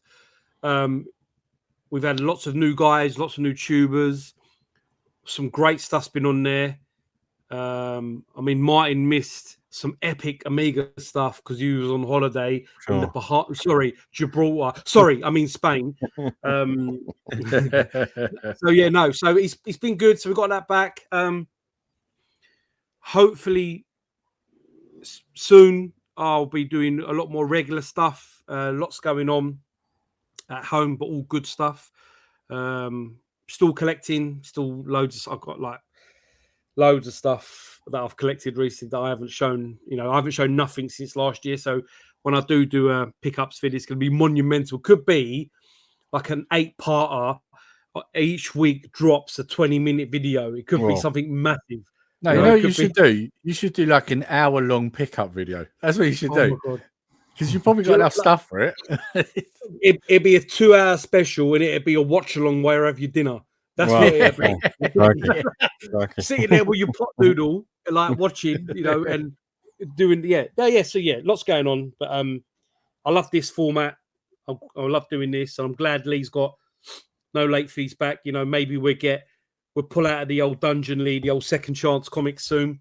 We've had lots of new guys, lots of new tubers, some great stuff's been on there. I mean, Martin missed some epic Amiga stuff because he was on holiday in the Gibraltar. Sorry, I mean Spain. So it's been good. So we got that back. Hopefully soon I'll be doing a lot more regular stuff. Lots going on at home, but all good stuff. Still collecting, still loads. I've got like loads of stuff that I've collected recently that I haven't shown. I haven't shown nothing since last year. So when I do a pickups video, it's going to be monumental. Could be like an 8-parter. Each week drops a 20-minute video. It could be something massive. No, you know what you should do? You should do like an hour-long pickup video. That's what you should do. Because you've probably got enough stuff for it. It'd be a 2-hour special, and it'd be a watch-along wherever you dinner. That's what it'd be. Sitting there with your pot noodle, like watching, and doing, So lots going on. But I love this format. I love doing this. And I'm glad Lee's got no late fees back. Maybe we'll pull out of the old Dungeon Lee, the old Second Chance comics soon.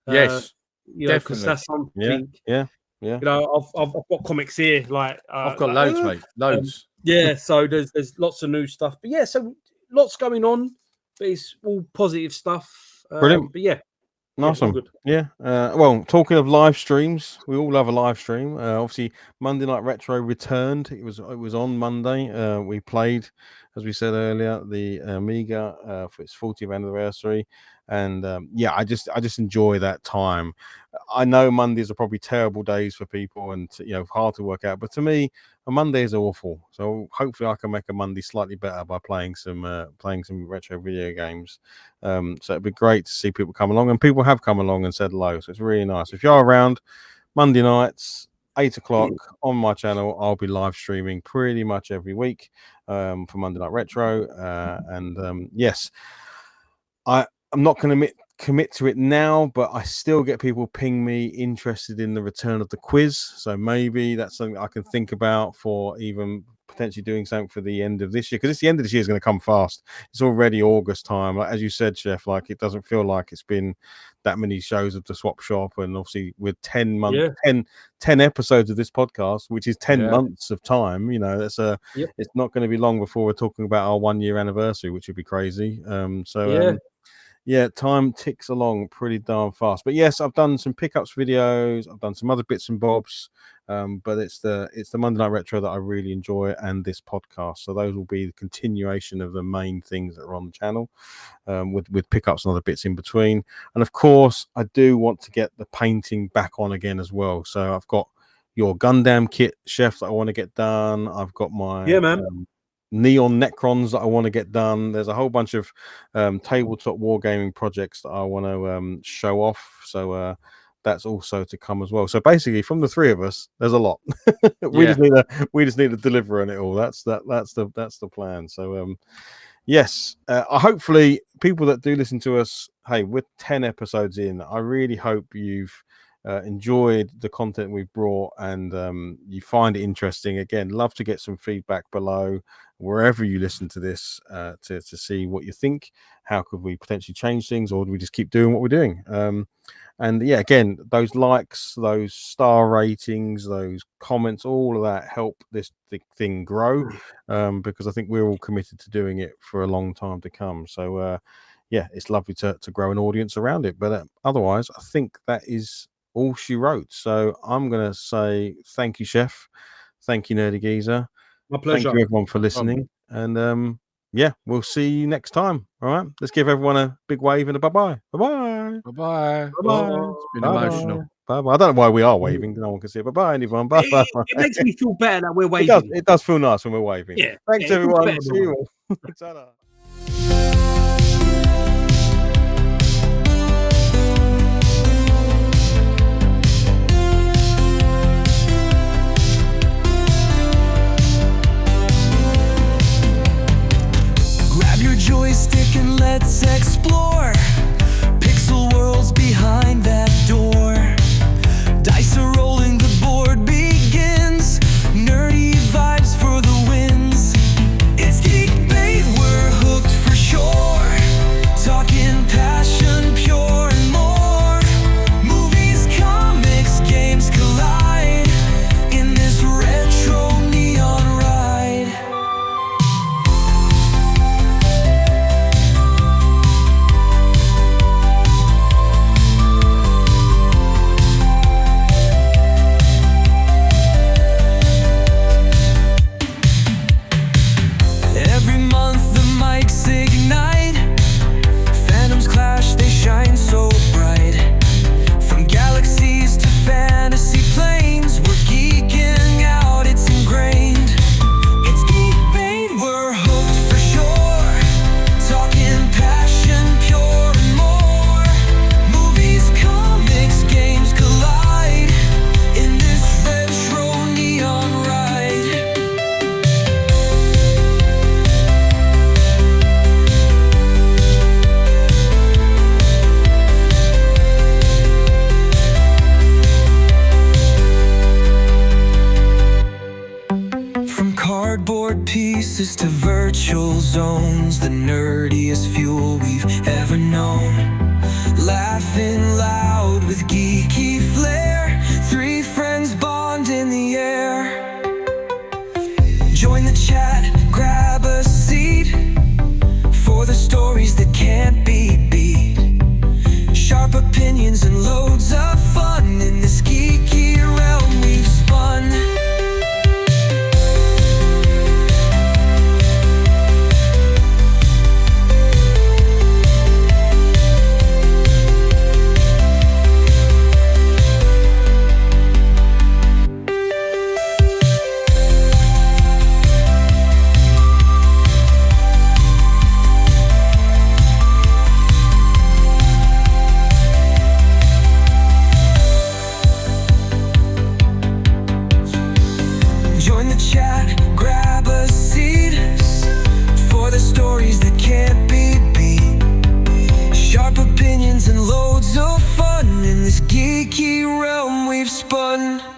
Yes, because that's something. Yeah. I've got comics here. Like I've got loads, mate. Loads. So there's lots of new stuff. But so lots going on. But it's all positive stuff. Brilliant. But Nice all one. good. Yeah. Well, talking of live streams, we all love a live stream. Obviously, Monday Night Retro returned. It was on Monday. We played, as we said earlier, the Amiga for its 40th anniversary, and yeah, I just enjoy that time. I know Mondays are probably terrible days for people, and hard to work out. But to me, a Monday is awful. So hopefully, I can make a Monday slightly better by playing some retro video games. So it'd be great to see people come along, and people have come along and said hello. So it's really nice. If you're around Monday nights, 8 o'clock on my channel, I'll be live streaming pretty much every week for Monday Night Retro. And yes, I'm not going to commit to it now, but I still get people ping me interested in the return of the quiz. So maybe that's something I can think about for even potentially doing something for the end of this year, because it's the end of this year is going to come fast. It's already August time, like as you said, Chef. Like it doesn't feel like it's been that many shows of the Swap Shop, and obviously with 10 months, 10 episodes of this podcast, which is 10 months of time. That's it's not going to be long before we're talking about our 1 year anniversary, which would be crazy. Yeah, time ticks along pretty darn fast. But yes, I've done some pickups videos. I've done some other bits and bobs. But it's the Monday Night Retro that I really enjoy, and this podcast. So those will be the continuation of the main things that are on the channel, with pickups and other bits in between. And of course, I do want to get the painting back on again as well. So I've got your Gundam kit, Chef, that I want to get done. I've got my Neon Necrons that I want to get done. There's a whole bunch of tabletop wargaming projects that I want to show off. So that's also to come as well. So basically, from the three of us, there's a lot. we just need to deliver on it all. That's the plan. So yes, hopefully people that do listen to us, hey, we're 10 episodes in. I really hope you've enjoyed the content we've brought, and you find it interesting. Again, love to get some feedback below wherever you listen to this, to see what you think. How could we potentially change things, or do we just keep doing what we're doing? And yeah, again, those likes, those star ratings, those comments, all of that help this thing grow, because I think we're all committed to doing it for a long time to come. So yeah, it's lovely to grow an audience around it. But otherwise, I think that is all she wrote. So I'm going to say thank you, Chef. Thank you, Nerdy Geezer. My pleasure. Thank you, everyone, for listening. And yeah, we'll see you next time. All right. Let's give everyone a big wave and a bye-bye. Bye-bye. Bye-bye. Bye-bye. It's been emotional. Bye-bye. I don't know why we are waving. No one can see it. Bye-bye, everyone. Bye-bye. It makes me feel better that we're waving. It does feel nice when we're waving. Yeah. Thanks, everyone. See you all. Ta-da. Joystick and let's explore pixel worlds behind that door. Dice are rolling, the board begins. Nerdy vibes for the wins. It's Geek bait, we're hooked for sure. Talking passion, pure and more. Movies, comics, games collide in this retro neon ride. Every month the mics ignite. Phantoms clash, they shine so bright. From galaxies to fantasy planes, we're geeking out, it's ingrained. It's Geek bait, we're hooked for sure. Talking passion, pure and more. Movies, comics, games collide in this retro neon ride. From cardboard pieces to virtual zones, the nerdiest fuel we've ever known. Laughing loud with geeky flair, three friends bond in the air. Join the chat, grab a seat for the stories that can't be beat. Sharp opinions. we've spun.